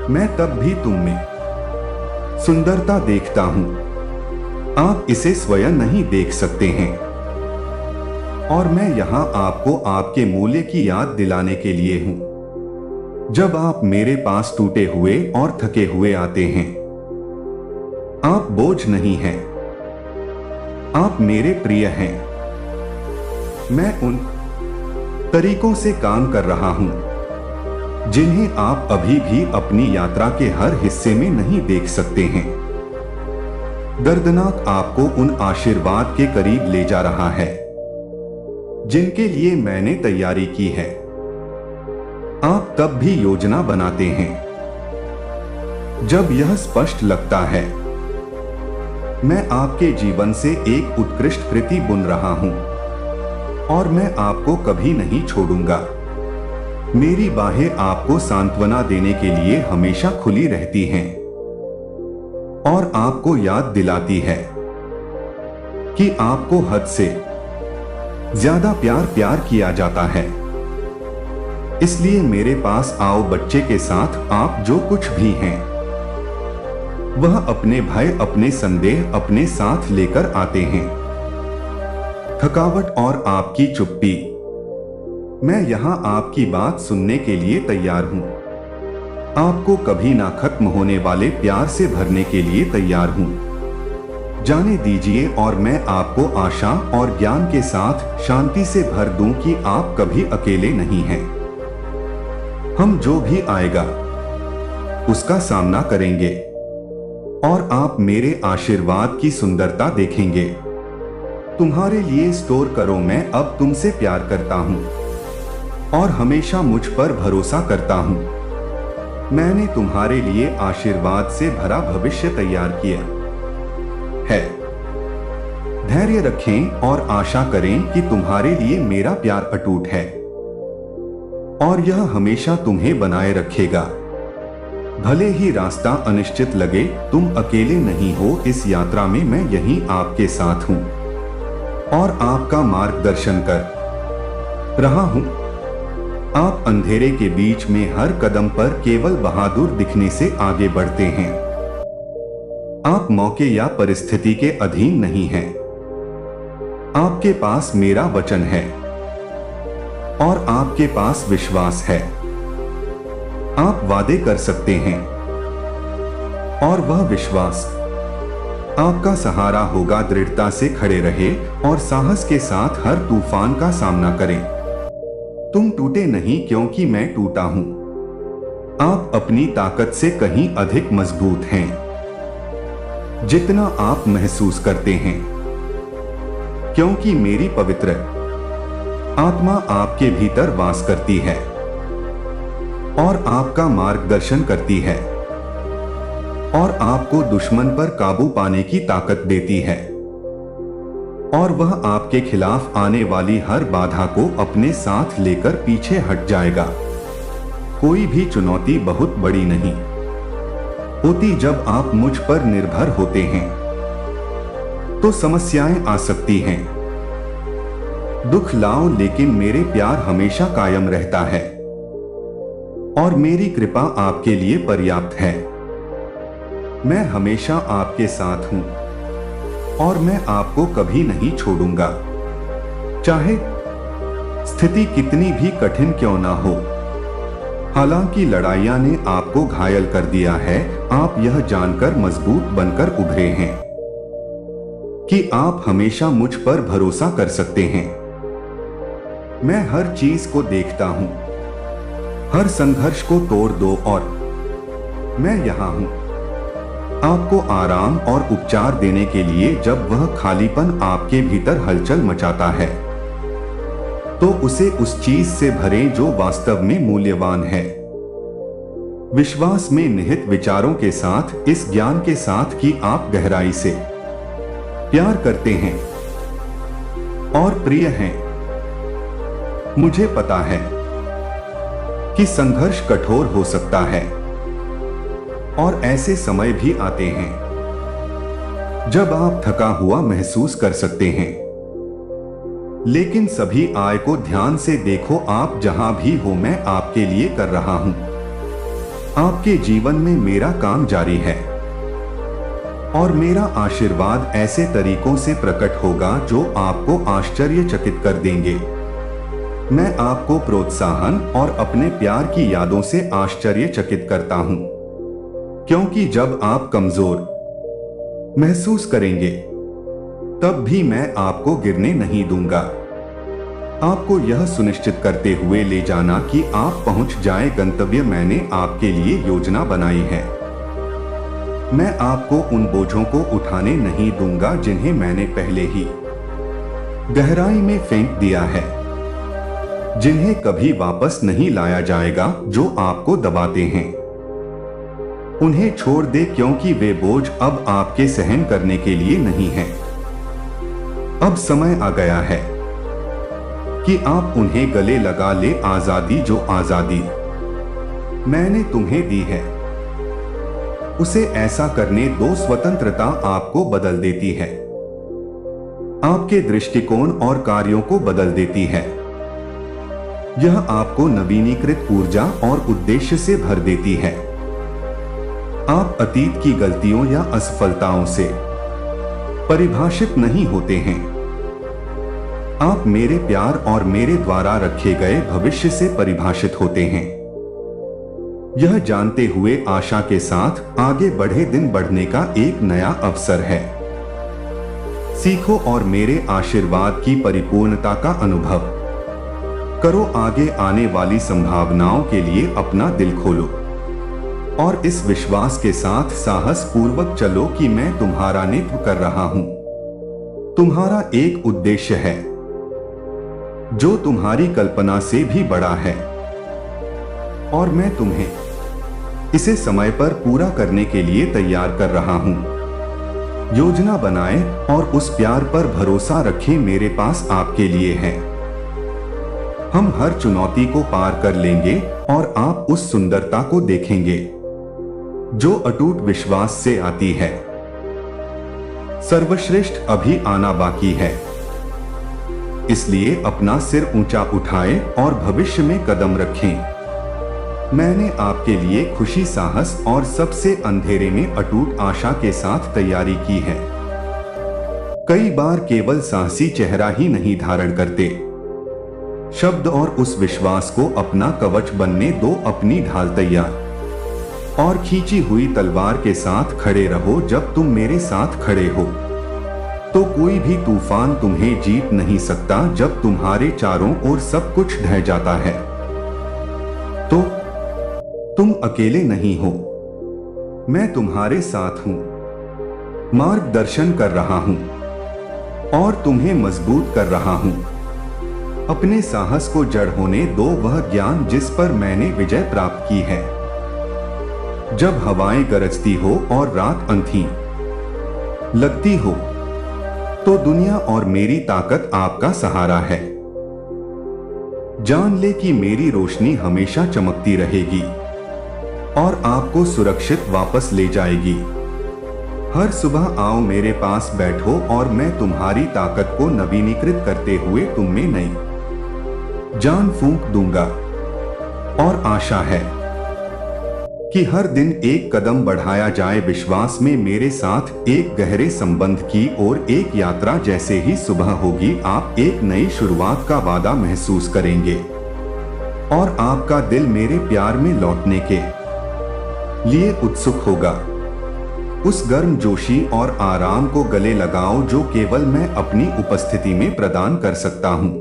मैं तब भी तुम में सुंदरता देखता हूं, आप इसे स्वयं नहीं देख सकते हैं, और मैं यहां आपको आपके मूल्य की याद दिलाने के लिए हूं। जब आप मेरे पास टूटे हुए और थके हुए आते हैं, आप बोझ नहीं हैं, आप मेरे प्रिय हैं। मैं उन तरीकों से काम कर रहा हूं जिन्हें आप अभी भी अपनी यात्रा के हर हिस्से में नहीं देख सकते हैं। दर्दनाक आपको उन आशीर्वाद के करीब ले जा रहा है जिनके लिए मैंने तैयारी की है। आप तब भी योजना बनाते हैं जब यह स्पष्ट लगता है मैं आपके जीवन से एक उत्कृष्ट कृति बुन रहा हूं, और मैं आपको कभी नहीं छोड़ूंगा। मेरी बाहें आपको सांत्वना देने के लिए हमेशा खुली रहती हैं, और आपको याद दिलाती है कि आपको हद से ज्यादा प्यार किया जाता है। इसलिए मेरे पास आओ बच्चे के साथ आप जो कुछ भी हैं, वह अपने भय, अपने संदेह अपने साथ लेकर आते हैं। थकावट और आपकी चुप्पी, मैं यहां आपकी बात सुनने के लिए तैयार हूं। आपको कभी ना खत्म होने वाले प्यार से भरने के लिए तैयार हूं। जाने दीजिए और मैं आपको आशा और ज्ञान के साथ शांति से भर दूं कि आप कभी अकेले नहीं हैं। हम जो भी आएगा उसका सामना करेंगे, और आप मेरे आशीर्वाद की सुंदरता देखेंगे। तुम्हारे लिए स्टोर करो, मैं अब तुमसे प्यार करता हूं और हमेशा मुझ पर भरोसा करता हूं। मैंने तुम्हारे लिए आशीर्वाद से भरा भविष्य तैयार किया है। धैर्य रखें और आशा करें कि तुम्हारे लिए मेरा प्यार अटूट है, और यह हमेशा तुम्हें बनाए रखेगा। भले ही रास्ता अनिश्चित लगे, तुम अकेले नहीं हो। इस यात्रा में मैं यहीं आपके साथ हूं और आपका मार्गदर्शन कर रहा हूं। आप अंधेरे के बीच में हर कदम पर केवल बहादुर दिखने से आगे बढ़ते हैं। आप मौके या परिस्थिति के अधीन नहीं हैं। आपके पास मेरा वचन है और आपके पास विश्वास है। आप वादे कर सकते हैं और वह विश्वास आपका सहारा होगा। दृढ़ता से खड़े रहे और साहस के साथ हर तूफान का सामना करें। तुम टूटे नहीं क्योंकि मैं टूटा हूं। आप अपनी ताकत से कहीं अधिक मजबूत हैं जितना आप महसूस करते हैं, क्योंकि मेरी पवित्र आत्मा आपके भीतर वास करती है और आपका मार्गदर्शन करती है, और आपको दुश्मन पर काबू पाने की ताकत देती है, और वह आपके खिलाफ आने वाली हर बाधा को अपने साथ लेकर पीछे हट जाएगा। कोई भी चुनौती बहुत बड़ी नहीं होती। जब आप मुझ पर निर्भर होते हैं तो समस्याएं आ सकती हैं, दुख लाओ, लेकिन मेरे प्यार हमेशा कायम रहता है और मेरी कृपा आपके लिए पर्याप्त है। मैं हमेशा आपके साथ हूं और मैं आपको कभी नहीं छोड़ूंगा, चाहे स्थिति कितनी भी कठिन क्यों ना हो। हालांकि लड़ाइयां ने आपको घायल कर दिया है, आप यह जानकर मजबूत बनकर उभरे हैं कि आप हमेशा मुझ पर भरोसा कर सकते हैं। मैं हर चीज को देखता हूं, हर संघर्ष को तोड़ दो और मैं यहां हूं आपको आराम और उपचार देने के लिए। जब वह खालीपन आपके भीतर हलचल मचाता है तो उसे उस चीज से भरें जो वास्तव में मूल्यवान है। विश्वास में निहित विचारों के साथ, इस ज्ञान के साथ कि आप गहराई से प्यार करते हैं और प्रिय हैं। मुझे पता है कि संघर्ष कठोर हो सकता है और ऐसे समय भी आते हैं, जब आप थका हुआ महसूस कर सकते हैं। लेकिन सभी आय को ध्यान से देखो, आप जहां भी हो मैं आपके लिए कर रहा हूं। आपके जीवन में मेरा काम जारी है और मेरा आशीर्वाद ऐसे तरीकों से प्रकट होगा जो आपको आश्चर्यचकित कर देंगे। मैं आपको प्रोत्साहन और अपने प्यार की यादों से आश्चर्यचकित करता हूं, क्योंकि जब आप कमजोर महसूस करेंगे तब भी मैं आपको गिरने नहीं दूंगा। आपको यह सुनिश्चित करते हुए ले जाना कि आप पहुंच जाएं गंतव्य मैंने आपके लिए योजना बनाई है। मैं आपको उन बोझों को उठाने नहीं दूंगा जिन्हें मैंने पहले ही गहराई में फेंक दिया है, जिन्हें कभी वापस नहीं लाया जाएगा, जो आपको दबाते हैं। उन्हें छोड़ दे, क्योंकि वे बोझ अब आपके सहन करने के लिए नहीं हैं। अब समय आ गया है कि आप उन्हें गले लगा ले। आजादी, जो आजादी मैंने तुम्हें दी है, उसे ऐसा करने दो। स्वतंत्रता आपको बदल देती है, आपके दृष्टिकोण और कार्यों को बदल देती है। यह आपको नवीनीकृत ऊर्जा और उद्देश्य से भर देती है। आप अतीत की गलतियों या असफलताओं से परिभाषित नहीं होते हैं। आप मेरे प्यार और मेरे द्वारा रखे गए भविष्य से परिभाषित होते हैं। यह जानते हुए आशा के साथ आगे बढ़े, दिन बढ़ने का एक नया अवसर है। सीखो और मेरे आशीर्वाद की परिपूर्णता का अनुभव करो। आगे आने वाली संभावनाओं के लिए अपना दिल खोलो और इस विश्वास के साथ साहस पूर्वक चलो कि मैं तुम्हारा नेतृत्व कर रहा हूं। तुम्हारा एक उद्देश्य है जो तुम्हारी कल्पना से भी बड़ा है और मैं तुम्हें इसे समय पर पूरा करने के लिए तैयार कर रहा हूं। योजना बनाएं और उस प्यार पर भरोसा रखें मेरे पास आपके लिए है। हम हर चुनौती को पार कर लेंगे और आप उस सुंदरता को देखेंगे जो अटूट विश्वास से आती है। सर्वश्रेष्ठ अभी आना बाकी है, इसलिए अपना सिर ऊंचा उठाएं और भविष्य में कदम रखें। मैंने आपके लिए खुशी, साहस और सबसे अंधेरे में अटूट आशा के साथ तैयारी की है। कई बार केवल साहसी चेहरा ही नहीं धारण करते, शब्द और उस विश्वास को अपना कवच बनने दो। अपनी ढाल तैयार और खींची हुई तलवार के साथ खड़े रहो। जब तुम मेरे साथ खड़े हो तो कोई भी तूफान तुम्हें जीत नहीं सकता। जब तुम्हारे चारों ओर सब कुछ ढह जाता है तो तुम अकेले नहीं हो, मैं तुम्हारे साथ हूं, मार्गदर्शन कर रहा हूं और तुम्हें मजबूत कर रहा हूं। अपने साहस को जड़ होने दो, वह ज्ञान जिस पर मैंने विजय प्राप्त की है। जब हवाएं गरजती हो और रात अंधी लगती हो तो दुनिया और मेरी ताकत आपका सहारा है। जान ले कि मेरी रोशनी हमेशा चमकती रहेगी और आपको सुरक्षित वापस ले जाएगी। हर सुबह आओ, मेरे पास बैठो और मैं तुम्हारी ताकत को नवीनीकृत करते हुए तुम में नई जान फूंक दूंगा। और आशा है कि हर दिन एक कदम बढ़ाया जाए विश्वास में मेरे साथ एक गहरे संबंध की ओर। एक यात्रा जैसे ही सुबह होगी आप एक नई शुरुआत का वादा महसूस करेंगे और आपका दिल मेरे प्यार में लौटने के लिए उत्सुक होगा। उस गर्मजोशी और आराम को गले लगाओ जो केवल मैं अपनी उपस्थिति में प्रदान कर सकता हूं।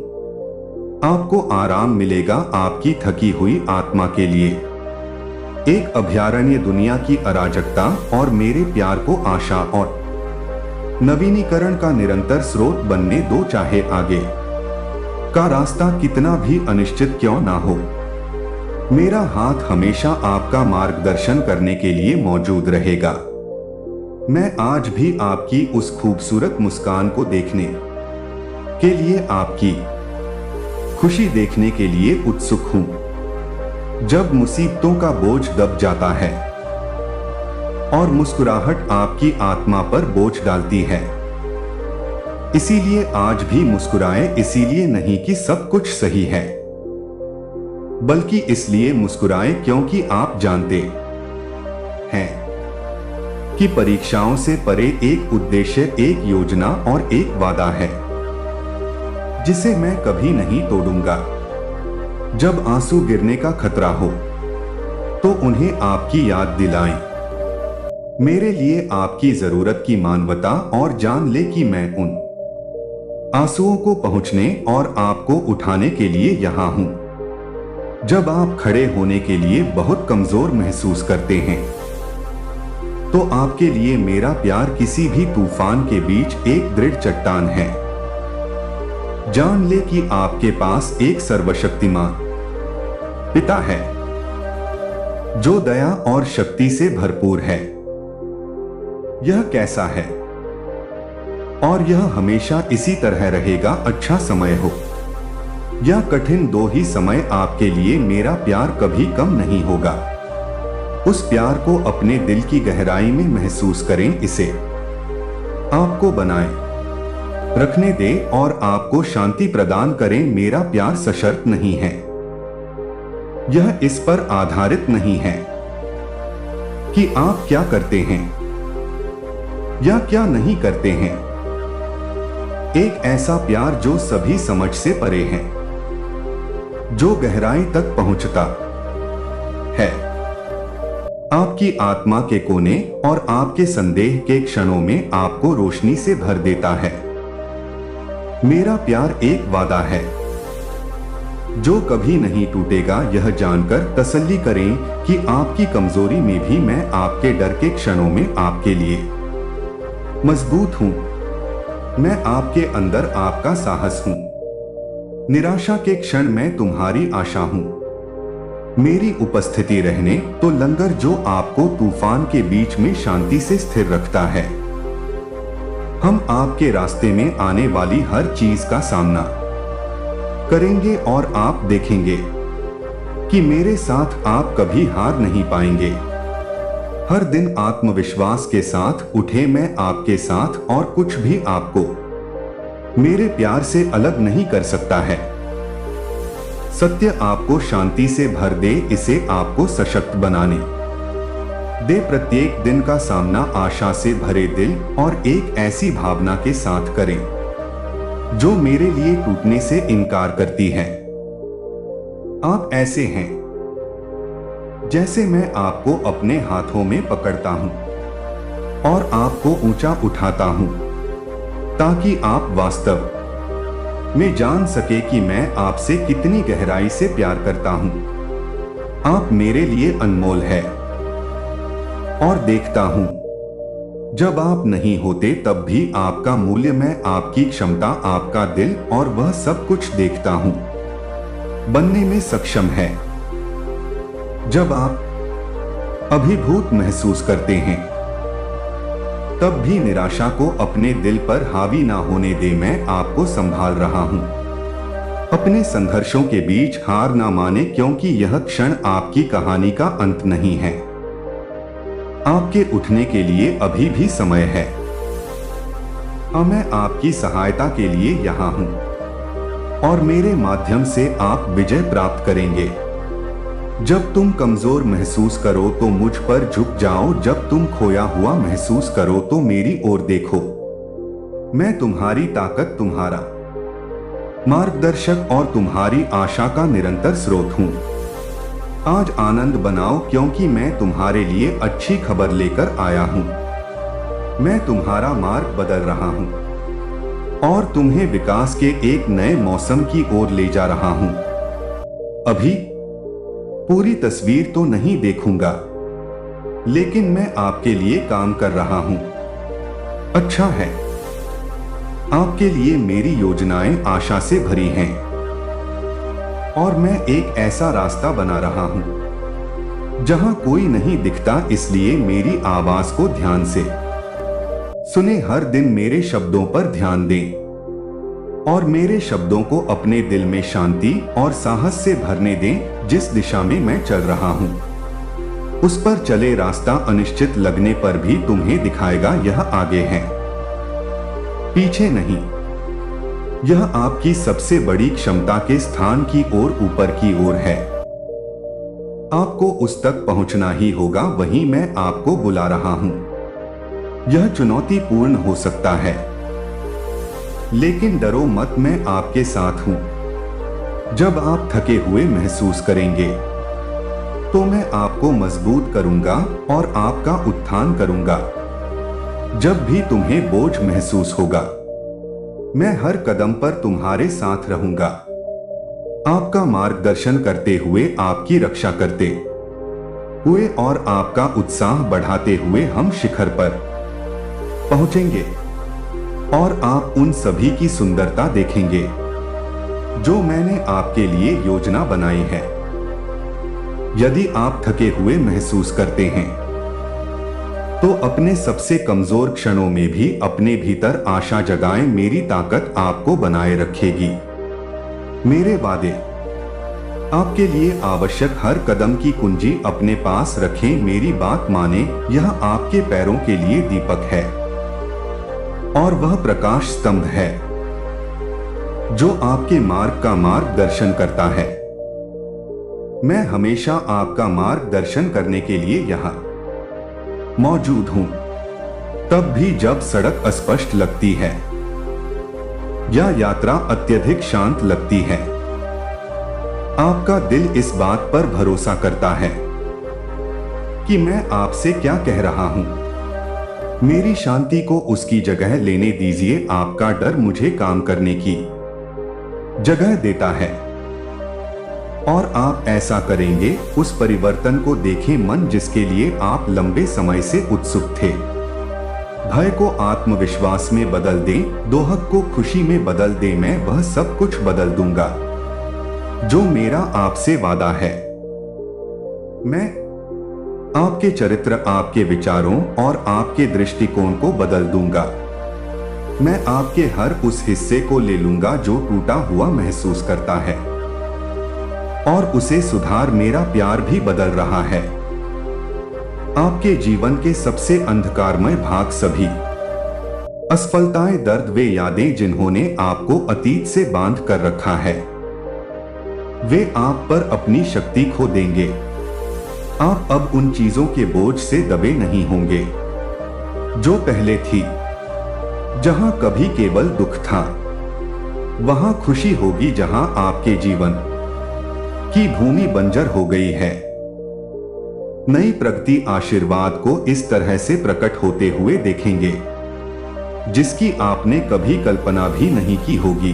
आपको आराम मिलेगा आपकी थकी हुई आत्मा के लिए। एक अभयारण्य दुनिया की अराजकता और मेरे प्यार को आशा और नवीनीकरण का निरंतर स्रोत बनने दो। चाहे आगे का रास्ता कितना भी अनिश्चित क्यों ना हो, मेरा हाथ हमेशा आपका मार्गदर्शन करने के लिए मौजूद रहेगा। मैं आज भी आपकी उस खूबसूरत मुस्कान को देखने के लिए, आपकी खुशी देखने के लिए उत्सुक हूं। जब मुसीबतों का बोझ दब जाता है और मुस्कुराहट आपकी आत्मा पर बोझ डालती है। इसीलिए आज भी मुस्कुराएं, इसीलिए नहीं कि सब कुछ सही है, बल्कि इसलिए मुस्कुराएं क्योंकि आप जानते हैं कि परीक्षाओं से परे एक उद्देश्य, एक योजना और एक वादा है जिसे मैं कभी नहीं तोड़ूंगा। जब आंसू गिरने का खतरा हो तो उन्हें आपकी याद दिलाएं। मेरे लिए आपकी जरूरत की मानवता और जान ले कि मैं उन आंसुओं को पहुंचने और आपको उठाने के लिए यहां हूं। जब आप खड़े होने के लिए बहुत कमजोर महसूस करते हैं तो आपके लिए मेरा प्यार किसी भी तूफान के बीच एक दृढ़ चट्टान है। जान ले कि आपके पास एक सर्वशक्तिमान पिता है जो दया और शक्ति से भरपूर है। यह कैसा है और यह हमेशा इसी तरह रहेगा। अच्छा समय हो या कठिन, दो ही समय आपके लिए मेरा प्यार कभी कम नहीं होगा। उस प्यार को अपने दिल की गहराई में महसूस करें, इसे आपको बनाए रखने दें और आपको शांति प्रदान करें। मेरा प्यार सशर्त नहीं है, यह इस पर आधारित नहीं है कि आप क्या करते हैं या क्या नहीं करते हैं। एक ऐसा प्यार जो सभी समझ से परे है, जो गहराई तक पहुंचता है आपकी आत्मा के कोने और आपके संदेह के क्षणों में आपको रोशनी से भर देता है। मेरा प्यार एक वादा है जो कभी नहीं टूटेगा। यह जानकर तसल्ली करें कि आपकी कमजोरी में भी मैं आपके डर के क्षणों में आपके लिए मजबूत हूं। मैं आपके अंदर आपका साहस हूं। निराशा के क्षण मैं तुम्हारी आशा हूं। मेरी उपस्थिति रहने तो लंगर जो आपको तूफान के बीच में शांति से स्थिर रखता है। हम आपके रास्ते में आने वाली हर चीज का सामना करेंगे और आप देखेंगे कि मेरे साथ आप कभी हार नहीं पाएंगे। हर दिन आत्मविश्वास के साथ उठे, मैं आपके साथ और कुछ भी आपको मेरे प्यार से अलग नहीं कर सकता है। सत्य आपको शांति से भर दे, इसे आपको सशक्त बनाने दे। प्रत्येक दिन का सामना आशा से भरे दिल और एक ऐसी भावना के साथ करें जो मेरे लिए टूटने से इनकार करती है। आप ऐसे हैं जैसे मैं आपको अपने हाथों में पकड़ता हूं और आपको ऊंचा उठाता हूं ताकि आप वास्तव में जान सके कि मैं आपसे कितनी गहराई से प्यार करता हूं। आप मेरे लिए अनमोल है और देखता हूं जब आप नहीं होते तब भी आपका मूल्य, मैं आपकी क्षमता, आपका दिल और वह सब कुछ देखता हूं बनने में सक्षम है। जब आप अभिभूत महसूस करते हैं तब भी निराशा को अपने दिल पर हावी ना होने दे। मैं आपको संभाल रहा हूं। अपने संघर्षों के बीच हार ना माने, क्योंकि यह क्षण आपकी कहानी का अंत नहीं है। आपके उठने के लिए अभी भी समय है। मैं आपकी सहायता के लिए यहां हूं और मेरे माध्यम से आप विजय प्राप्त करेंगे। जब तुम कमजोर महसूस करो तो मुझ पर झुक जाओ। जब तुम खोया हुआ महसूस करो तो मेरी ओर देखो। मैं तुम्हारी ताकत, तुम्हारा मार्गदर्शक और तुम्हारी आशा का निरंतर स्रोत हूं। आज आनंद बनाओ, क्योंकि मैं तुम्हारे लिए अच्छी खबर लेकर आया हूं। मैं तुम्हारा मार्ग बदल रहा हूं और तुम्हें विकास के एक नए मौसम की ओर ले जा रहा हूं। अभी पूरी तस्वीर तो नहीं देखूंगा, लेकिन मैं आपके लिए काम कर रहा हूं। अच्छा है, आपके लिए मेरी योजनाएं आशा से भरी हैं और मैं एक ऐसा रास्ता बना रहा हूं जहां कोई नहीं दिखता। इसलिए मेरी आवाज को ध्यान से सुने। हर दिन मेरे शब्दों पर ध्यान दें और मेरे शब्दों को अपने दिल में शांति और साहस से भरने दें। जिस दिशा में मैं चल रहा हूं उस पर चले रास्ता अनिश्चित लगने पर भी तुम्हें दिखाएगा यह आगे है, पीछे नहीं। यह आपकी सबसे बड़ी क्षमता के स्थान की ओर ऊपर की ओर है। आपको उस तक पहुंचना ही होगा, वहीं मैं आपको बुला रहा हूं। यह चुनौतीपूर्ण हो सकता है, लेकिन डरो मत, मैं आपके साथ हूं। जब आप थके हुए महसूस करेंगे तो मैं आपको मजबूत करूंगा और आपका उत्थान करूंगा। जब भी तुम्हें बोझ महसूस होगा, मैं हर कदम पर तुम्हारे साथ रहूंगा, आपका मार्गदर्शन करते हुए, आपकी रक्षा करते हुए और आपका उत्साह बढ़ाते हुए हम शिखर पर पहुंचेंगे और आप उन सभी की सुंदरता देखेंगे जो मैंने आपके लिए योजना बनाई है। यदि आप थके हुए महसूस करते हैं तो अपने सबसे कमजोर क्षणों में भी अपने भीतर आशा जगाएं, मेरी ताकत आपको बनाए रखेगी। मेरे वादे आपके लिए आवश्यक हर कदम की कुंजी अपने पास रखें, मेरी बात माने, यह आपके पैरों के लिए दीपक है और वह प्रकाश स्तंभ है जो आपके मार्ग का मार्गदर्शन करता है। मैं हमेशा आपका मार्गदर्शन करने के लिए यहाँ मौजूद हूं, तब भी जब सड़क अस्पष्ट लगती है या यात्रा अत्यधिक शांत लगती है। आपका दिल इस बात पर भरोसा करता है कि मैं आपसे क्या कह रहा हूं। मेरी शांति को उसकी जगह लेने दीजिए, आपका डर मुझे काम करने की जगह देता है और आप ऐसा करेंगे। उस परिवर्तन को देखें, मन जिसके लिए आप लंबे समय से उत्सुक थे। भय को आत्मविश्वास में बदल दें, दोहक को खुशी में बदल दें, मैं वह सब कुछ बदल दूंगा जो मेरा आपसे वादा है। मैं आपके चरित्र, आपके विचारों और आपके दृष्टिकोण को बदल दूंगा। मैं आपके हर उस हिस्से को ले लूंगा जो टूटा हुआ महसूस करता है और उसे सुधार, मेरा प्यार भी बदल रहा है। आपके जीवन के सबसे अंधकारमय भाग, सभी असफलताएं, दर्द, वे यादें जिन्होंने आपको अतीत से बांध कर रखा है, वे आप पर अपनी शक्ति खो देंगे। आप अब उन चीजों के बोझ से दबे नहीं होंगे जो पहले थी। जहां कभी केवल दुख था, वहां खुशी होगी। जहां आपके जीवन की भूमि बंजर हो गई है, नई प्रगति आशीर्वाद को इस तरह से प्रकट होते हुए देखेंगे जिसकी आपने कभी कल्पना भी नहीं की होगी।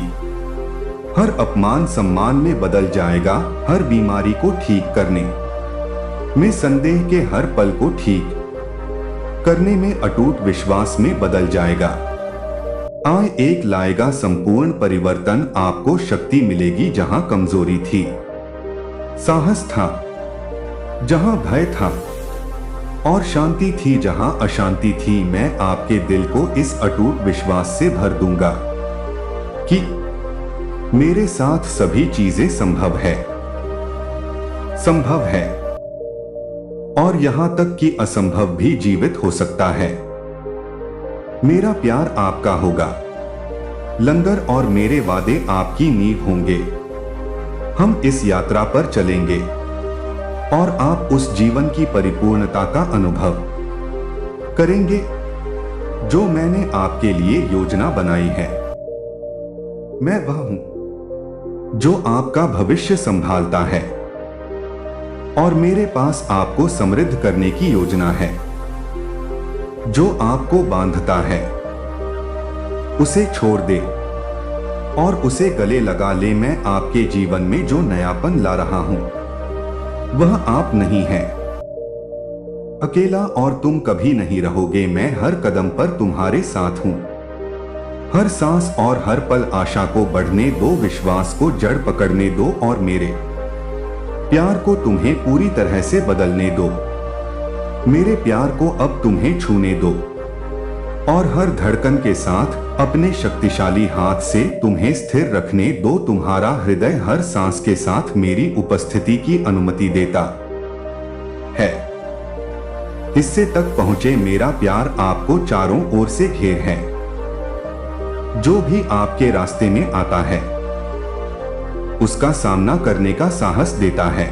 हर अपमान सम्मान में बदल जाएगा, हर बीमारी को ठीक करने में, संदेह के हर पल को ठीक करने में, अटूट विश्वास में बदल जाएगा। आए एक लाएगा संपूर्ण परिवर्तन, आपको शक्ति मिलेगी जहां कमजोरी थी, साहस था जहां भय था और शांति थी जहां अशांति थी। मैं आपके दिल को इस अटूट विश्वास से भर दूंगा कि मेरे साथ सभी चीजें संभव है और यहां तक कि असंभव भी जीवित हो सकता है। मेरा प्यार आपका होगा, लंगर और मेरे वादे आपकी नींव होंगे। हम इस यात्रा पर चलेंगे और आप उस जीवन की परिपूर्णता का अनुभव करेंगे जो मैंने आपके लिए योजना बनाई है। मैं वह हूं जो आपका भविष्य संभालता है और मेरे पास आपको समृद्ध करने की योजना है। जो आपको बांधता है उसे छोड़ दे और उसे गले लगा ले। मैं आपके जीवन में जो नयापन ला रहा हूं वह आप नहीं है अकेला और तुम कभी नहीं रहोगे। मैं हर कदम पर तुम्हारे साथ हूं, हर सांस और हर पल आशा को बढ़ने दो, विश्वास को जड़ पकड़ने दो और मेरे प्यार को तुम्हें पूरी तरह से बदलने दो। मेरे प्यार को अब तुम्हें छूने दो और हर धड़कन के साथ अपने शक्तिशाली हाथ से तुम्हें स्थिर रखने दो। तुम्हारा हृदय हर सांस के साथ मेरी उपस्थिति की अनुमति देता है हिस्से तक पहुंचे मेरा प्यार आपको चारों ओर से घेर है। जो भी आपके रास्ते में आता है उसका सामना करने का साहस देता है।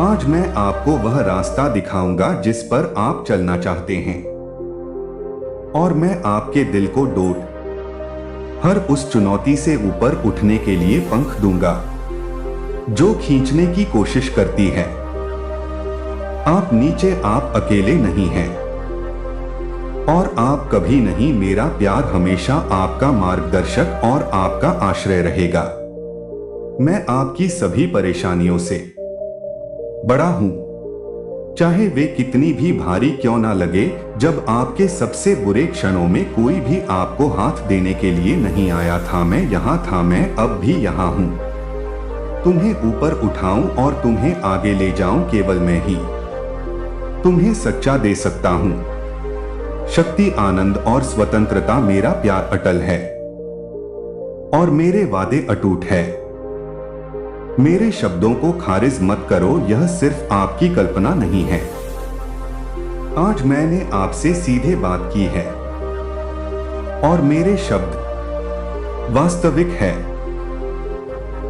आज मैं आपको वह रास्ता दिखाऊंगा जिस पर आप चलना चाहते हैं, और मैं आपके दिल को डोट हर उस चुनौती से ऊपर उठने के लिए पंख दूंगा जो खींचने की कोशिश करती है। आप नीचे, आप अकेले नहीं हैं, और आप कभी नहीं। मेरा प्यार हमेशा आपका मार्गदर्शक और आपका आश्रय रहेगा। मैं आपकी सभी परेशानियों से बड़ा हूं, चाहे वे कितनी भी भारी क्यों ना लगे। जब आपके सबसे बुरे क्षणों में कोई भी आपको हाथ देने के लिए नहीं आया था, मैं यहां था, मैं अब भी यहां हूं। तुम्हें ऊपर उठाऊं और तुम्हें आगे ले जाऊं, केवल मैं ही तुम्हें सच्चा दे सकता हूं। शक्ति, आनंद और स्वतंत्रता, मेरा प्यार अटल है और मेरे वादे अटूट है। मेरे शब्दों को खारिज मत करो, यह सिर्फ आपकी कल्पना नहीं है। आज मैंने आपसे सीधे बात की है और मेरे शब्द वास्तविक है।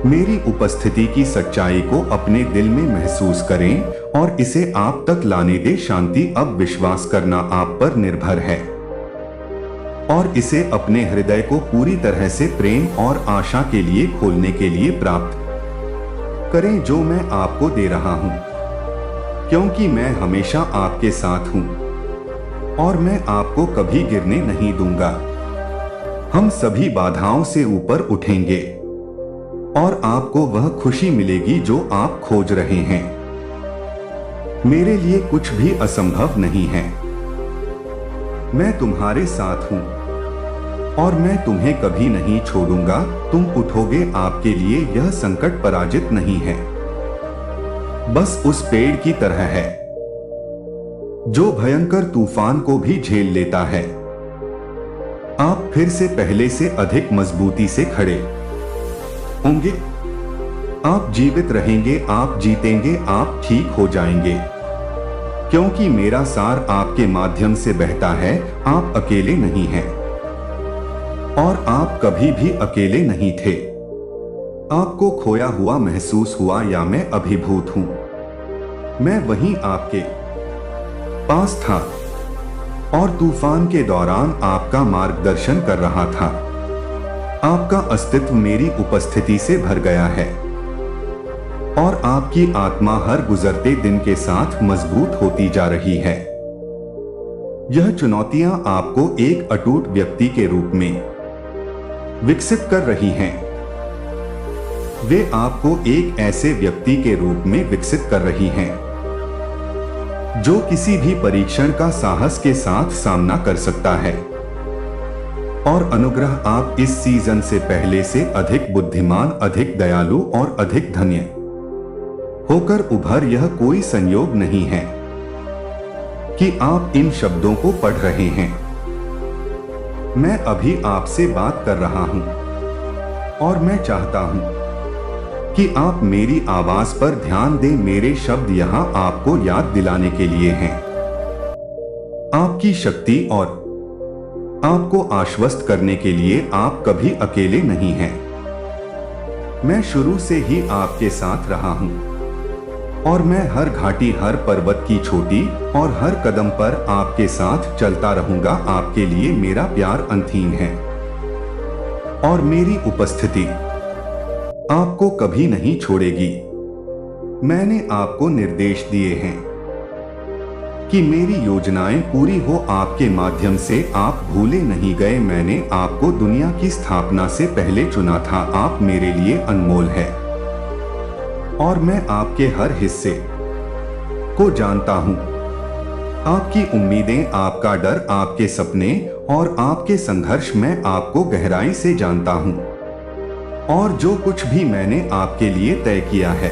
मेरी उपस्थिति की सच्चाई को अपने दिल में महसूस करें और इसे आप तक लाने दे। शांति, अब विश्वास करना आप पर निर्भर है, और इसे अपने हृदय को पूरी तरह से प्रेम और आशा के लिए खोलने के लिए प्राप्त करें जो मैं आपको दे रहा हूं, क्योंकि मैं हमेशा आपके साथ हूं और मैं आपको कभी गिरने नहीं दूंगा। हम सभी बाधाओं से ऊपर उठेंगे और आपको वह खुशी मिलेगी जो आप खोज रहे हैं। मेरे लिए कुछ भी असंभव नहीं है। मैं तुम्हारे साथ हूं और मैं तुम्हें कभी नहीं छोड़ूंगा। तुम उठोगे, आपके लिए यह संकट पराजित नहीं है, बस उस पेड़ की तरह है जो भयंकर तूफान को भी झेल लेता है। आप फिर से पहले से अधिक मजबूती से खड़े होंगे। आप जीवित रहेंगे, आप जीतेंगे, आप ठीक हो जाएंगे, क्योंकि मेरा सार आपके माध्यम से बहता है। आप अकेले नहीं हैं और आप कभी भी अकेले नहीं थे। आपको खोया हुआ महसूस हुआ या मैं अभिभूत हूं, मैं वहीं आपके पास था और तूफान के दौरान आपका मार्गदर्शन कर रहा था। आपका अस्तित्व मेरी उपस्थिति से भर गया है और आपकी आत्मा हर गुजरते दिन के साथ मजबूत होती जा रही है। यह चुनौतियां आपको एक अटूट व्यक्ति के रूप में विकसित कर रही हैं। वे आपको एक ऐसे व्यक्ति के रूप में विकसित कर रही हैं जो किसी भी परीक्षण का साहस के साथ सामना कर सकता है। और अनुग्रह, आप इस सीजन से पहले से अधिक बुद्धिमान, अधिक दयालु और अधिक धन्य होकर उभर। यह कोई संयोग नहीं है कि आप इन शब्दों को पढ़ रहे हैं। मैं अभी आपसे बात कर रहा हूं और मैं चाहता हूं कि आप मेरी आवाज पर ध्यान दें। मेरे शब्द यहां आपको याद दिलाने के लिए हैं आपकी शक्ति और आपको आश्वस्त करने के लिए आप कभी अकेले नहीं हैं। मैं शुरू से ही आपके साथ रहा हूं और मैं हर घाटी, हर पर्वत की चोटी और हर कदम पर आपके साथ चलता रहूंगा। आपके लिए मेरा प्यार अनथीन है और मेरी उपस्थिति आपको कभी नहीं छोड़ेगी। मैंने आपको निर्देश दिए हैं कि मेरी योजनाएं पूरी हो आपके माध्यम से। आप भूले नहीं गए, मैंने आपको दुनिया की स्थापना से पहले चुना था। आप मेरे लिए अनमोल है और मैं आपके हर हिस्से को जानता हूं। आपकी उम्मीदें, आपका डर, आपके सपने और आपके संघर्ष मैं आपको गहराई से जानता हूं। और जो कुछ भी मैंने आपके लिए तय किया है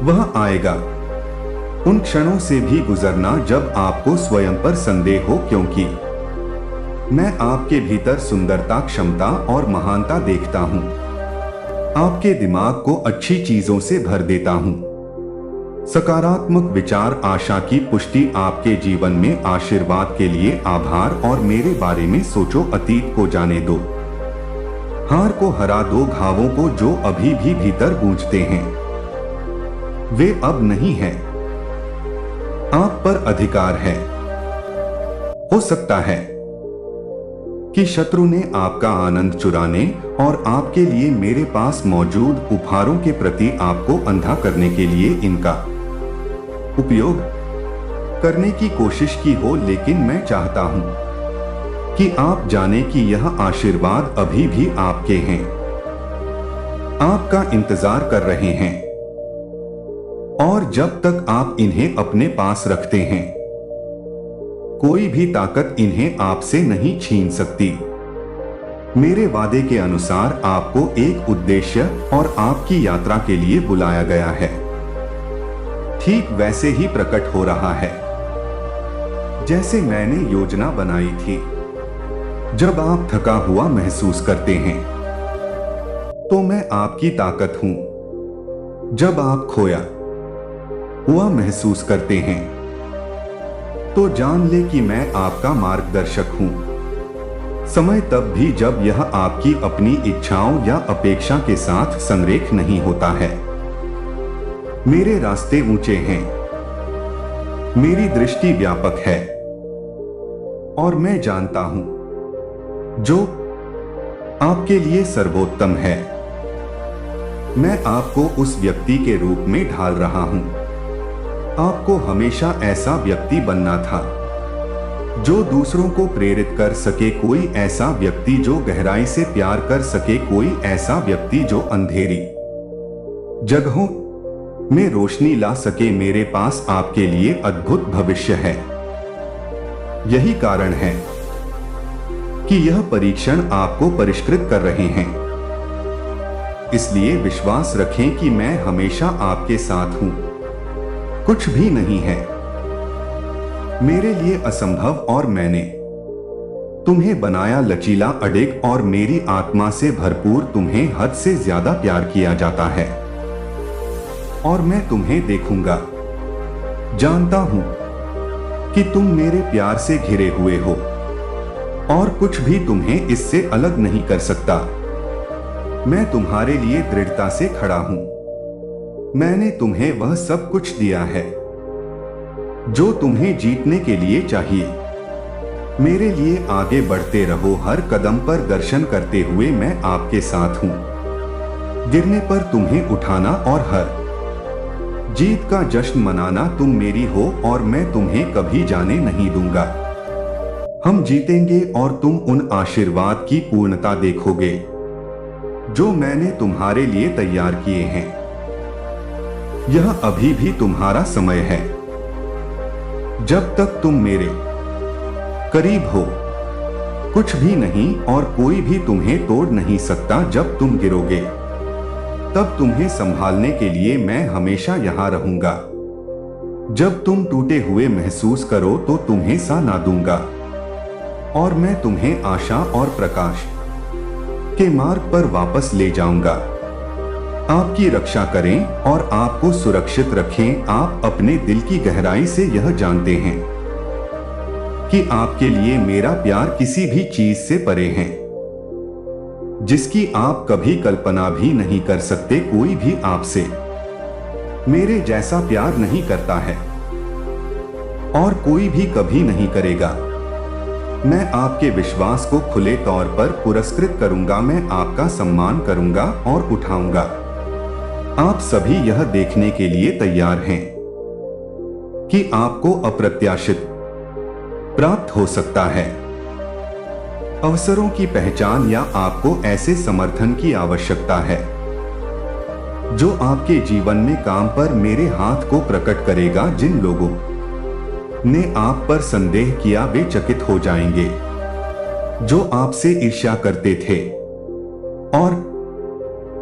वह आएगा। उन क्षणों से भी गुजरना जब आपको स्वयं पर संदेह हो, क्योंकि मैं आपके भीतर सुंदरता, क्षमता और महानता देखता हूं। आपके दिमाग को अच्छी चीजों से भर देता हूं सकारात्मक विचार आशा की पुष्टि आपके जीवन में आशीर्वाद के लिए आभार और मेरे बारे में सोचो अतीत को जाने दो। हार को हरा दो घावों को जो अभी भी भीतर गूंजते हैं वे अब नहीं है। आप पर अधिकार है। हो सकता है कि शत्रु ने आपका आनंद चुराने और आपके लिए मेरे पास मौजूद उपहारों के प्रति आपको अंधा करने के लिए इनका उपयोग करने की कोशिश की हो, लेकिन मैं चाहता हूं कि आप जाने कि यह आशीर्वाद अभी भी आपके हैं, आपका इंतजार कर रहे हैं और जब तक आप इन्हें अपने पास रखते हैं कोई भी ताकत इन्हें आपसे नहीं छीन सकती। मेरे वादे के अनुसार आपको एक उद्देश्य और आपकी यात्रा के लिए बुलाया गया है, ठीक वैसे ही प्रकट हो रहा है जैसे मैंने योजना बनाई थी। जब आप थका हुआ महसूस करते हैं तो मैं आपकी ताकत हूं। जब आप खोया हुआ महसूस करते हैं तो जान ले कि मैं आपका मार्गदर्शक हूं। समय तब भी जब यह आपकी अपनी इच्छाओं या अपेक्षा के साथ संरेख नहीं होता है। मेरे रास्ते ऊंचे हैं, मेरी दृष्टि व्यापक है और मैं जानता हूं जो आपके लिए सर्वोत्तम है। मैं आपको उस व्यक्ति के रूप में ढाल रहा हूं। आपको हमेशा ऐसा व्यक्ति बनना था जो दूसरों को प्रेरित कर सके, कोई ऐसा व्यक्ति जो गहराई से प्यार कर सके, कोई ऐसा व्यक्ति जो अंधेरी जगहों में रोशनी ला सके। मेरे पास आपके लिए अद्भुत भविष्य है। यही कारण है कि यह परीक्षण आपको परिष्कृत कर रहे हैं। इसलिए विश्वास रखें कि मैं हमेशा आपके साथ हूं। कुछ भी नहीं है मेरे लिए असंभव और मैंने तुम्हें बनाया लचीला, अडिग और मेरी आत्मा से भरपूर। तुम्हें हद से ज्यादा प्यार किया जाता है और मैं तुम्हें देखूंगा। जानता हूं कि तुम मेरे प्यार से घिरे हुए हो और कुछ भी तुम्हें इससे अलग नहीं कर सकता। मैं तुम्हारे लिए दृढ़ता से खड़ा हूं। मैंने तुम्हें वह सब कुछ दिया है जो तुम्हें जीतने के लिए चाहिए। मेरे लिए आगे बढ़ते रहो, हर कदम पर दर्शन करते हुए मैं आपके साथ हूं। गिरने पर तुम्हें उठाना और हर जीत का जश्न मनाना। तुम मेरी हो और मैं तुम्हें कभी जाने नहीं दूंगा। हम जीतेंगे और तुम उन आशीर्वाद की पूर्णता देखोगे जो मैंने तुम्हारे लिए तैयार किए हैं। यह अभी भी तुम्हारा समय है। जब तक तुम मेरे करीब हो कुछ भी नहीं और कोई भी तुम्हें तोड़ नहीं सकता। जब तुम गिरोगे तब तुम्हें संभालने के लिए मैं हमेशा यहां रहूंगा। जब तुम टूटे हुए महसूस करो तो तुम्हें सा ना दूंगा और मैं तुम्हें आशा और प्रकाश के मार्ग पर वापस ले जाऊंगा। आपकी रक्षा करें और आपको सुरक्षित रखें। आप अपने दिल की गहराई से यह जानते हैं कि आपके लिए मेरा प्यार किसी भी चीज से परे है, जिसकी आप कभी कल्पना भी नहीं कर सकते। कोई भी आपसे मेरे जैसा प्यार नहीं करता है और कोई भी कभी नहीं करेगा। मैं आपके विश्वास को खुले तौर पर पुरस्कृत करूंगा। मैं आपका सम्मान करूंगा और उठाऊंगा। आप सभी यह देखने के लिए तैयार हैं कि आपको अप्रत्याशित प्राप्त हो सकता है। अवसरों की पहचान या आपको ऐसे समर्थन की आवश्यकता है जो आपके जीवन में काम पर मेरे हाथ को प्रकट करेगा। जिन लोगों ने आप पर संदेह किया वे चकित हो जाएंगे। जो आपसे ईर्ष्या करते थे और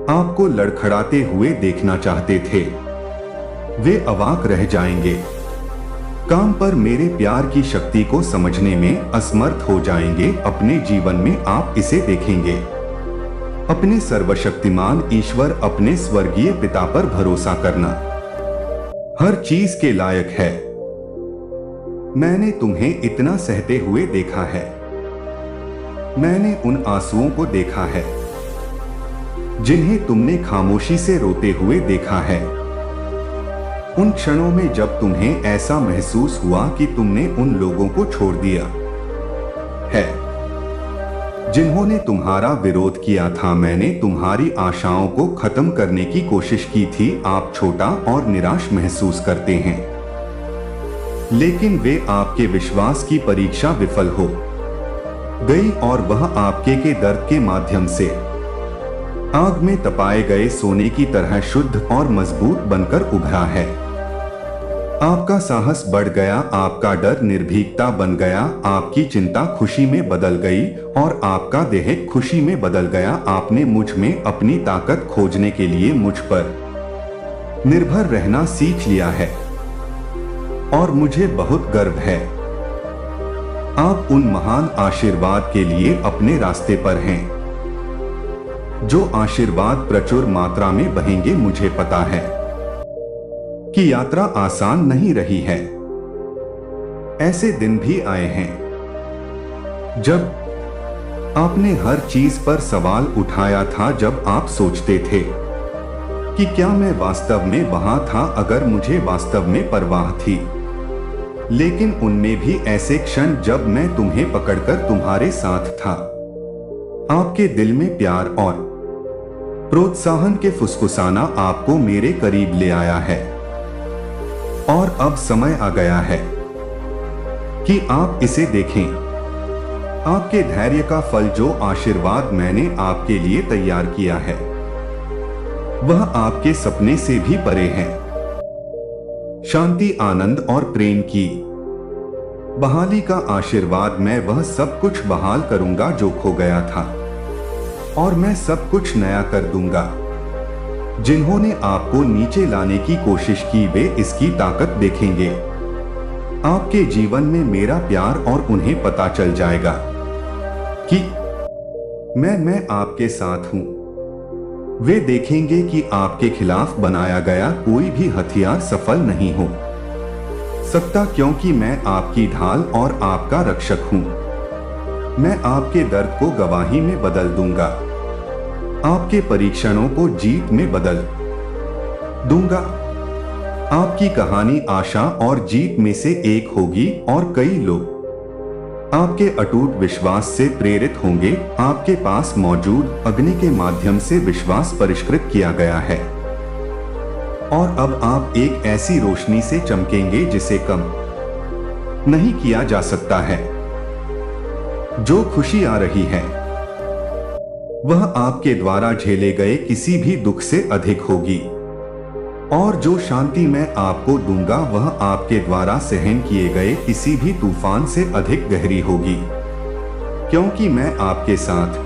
आपको लड़खड़ाते हुए देखना चाहते थे वे अवाक रह जाएंगे। काम पर मेरे प्यार की शक्ति को समझने में असमर्थ हो जाएंगे। अपने जीवन में आप इसे देखेंगे। अपने सर्वशक्तिमान ईश्वर, अपने स्वर्गीय पिता पर भरोसा करना हर चीज के लायक है। मैंने तुम्हें इतना सहते हुए देखा है। मैंने उन आंसुओं को देखा है जिन्हें तुमने खामोशी से रोते हुए देखा है। उन क्षणों में जब तुम्हें ऐसा महसूस हुआ कि तुमने उन लोगों को छोड़ दिया है जिन्होंने तुम्हारा विरोध किया था। मैंने तुम्हारी आशाओं को खत्म करने की कोशिश की थी। आप छोटा और निराश महसूस करते हैं, लेकिन वे आपके विश्वास की परीक्षा विफल हो गई और वह आपके के दर्द के माध्यम से आग में तपाए गए सोने की तरह शुद्ध और मजबूत बनकर उभरा है। आपका साहस बढ़ गया, आपका डर निर्भीकता बन गया, आपकी चिंता खुशी में बदल गई और आपका देह खुशी में बदल गया। आपने मुझ में अपनी ताकत खोजने के लिए मुझ पर निर्भर रहना सीख लिया है और मुझे बहुत गर्व है। आप उन महान आशीर्वाद के लिए अपने रास्ते पर हैं। जो आशीर्वाद प्रचुर मात्रा में बहेंगे, मुझे पता है कि यात्रा आसान नहीं रही है। ऐसे दिन भी आए हैं जब आपने हर चीज पर सवाल उठाया था, जब आप सोचते थे कि क्या मैं वास्तव में वहां था, अगर मुझे वास्तव में परवाह थी। लेकिन उनमें भी ऐसे क्षण जब मैं तुम्हें पकड़कर तुम्हारे साथ था। आपके दिल में प्यार और प्रोत्साहन के फुसफुसाना आपको मेरे करीब ले आया है और अब समय आ गया है कि आप इसे देखें। आपके धैर्य का फल, जो आशीर्वाद मैंने आपके लिए तैयार किया है, वह आपके सपने से भी परे है। शांति, आनंद और प्रेम की बहाली का आशीर्वाद। मैं वह सब कुछ बहाल करूंगा जो खो गया था और मैं सब कुछ नया कर दूंगा। जिन्होंने आपको नीचे लाने की कोशिश की, वे इसकी ताकत देखेंगे। आपके जीवन में मेरा प्यार और उन्हें पता चल जाएगा कि मैं आपके साथ हूं। वे देखेंगे कि आपके खिलाफ बनाया गया कोई भी हथियार सफल नहीं हो सकता, क्योंकि मैं आपकी ढाल और आपका रक्षक हूं। मैं आपके दर्द को गवाही में बदल दूंगा, आपके परीक्षणों को जीत में बदल दूंगा। आपकी कहानी आशा और जीत में से एक होगी और कई लोग आपके अटूट विश्वास से प्रेरित होंगे। आपके पास मौजूद अग्नि के माध्यम से विश्वास परिष्कृत किया गया है और अब आप एक ऐसी रोशनी से चमकेंगे जिसे कम नहीं किया जा सकता है। जो खुशी आ रही है वह आपके द्वारा झेले गए किसी भी दुख से अधिक होगी और जो शांति मैं आपको दूंगा वह आपके द्वारा सहन किए गए किसी भी तूफान से अधिक गहरी होगी, क्योंकि मैं आपके साथ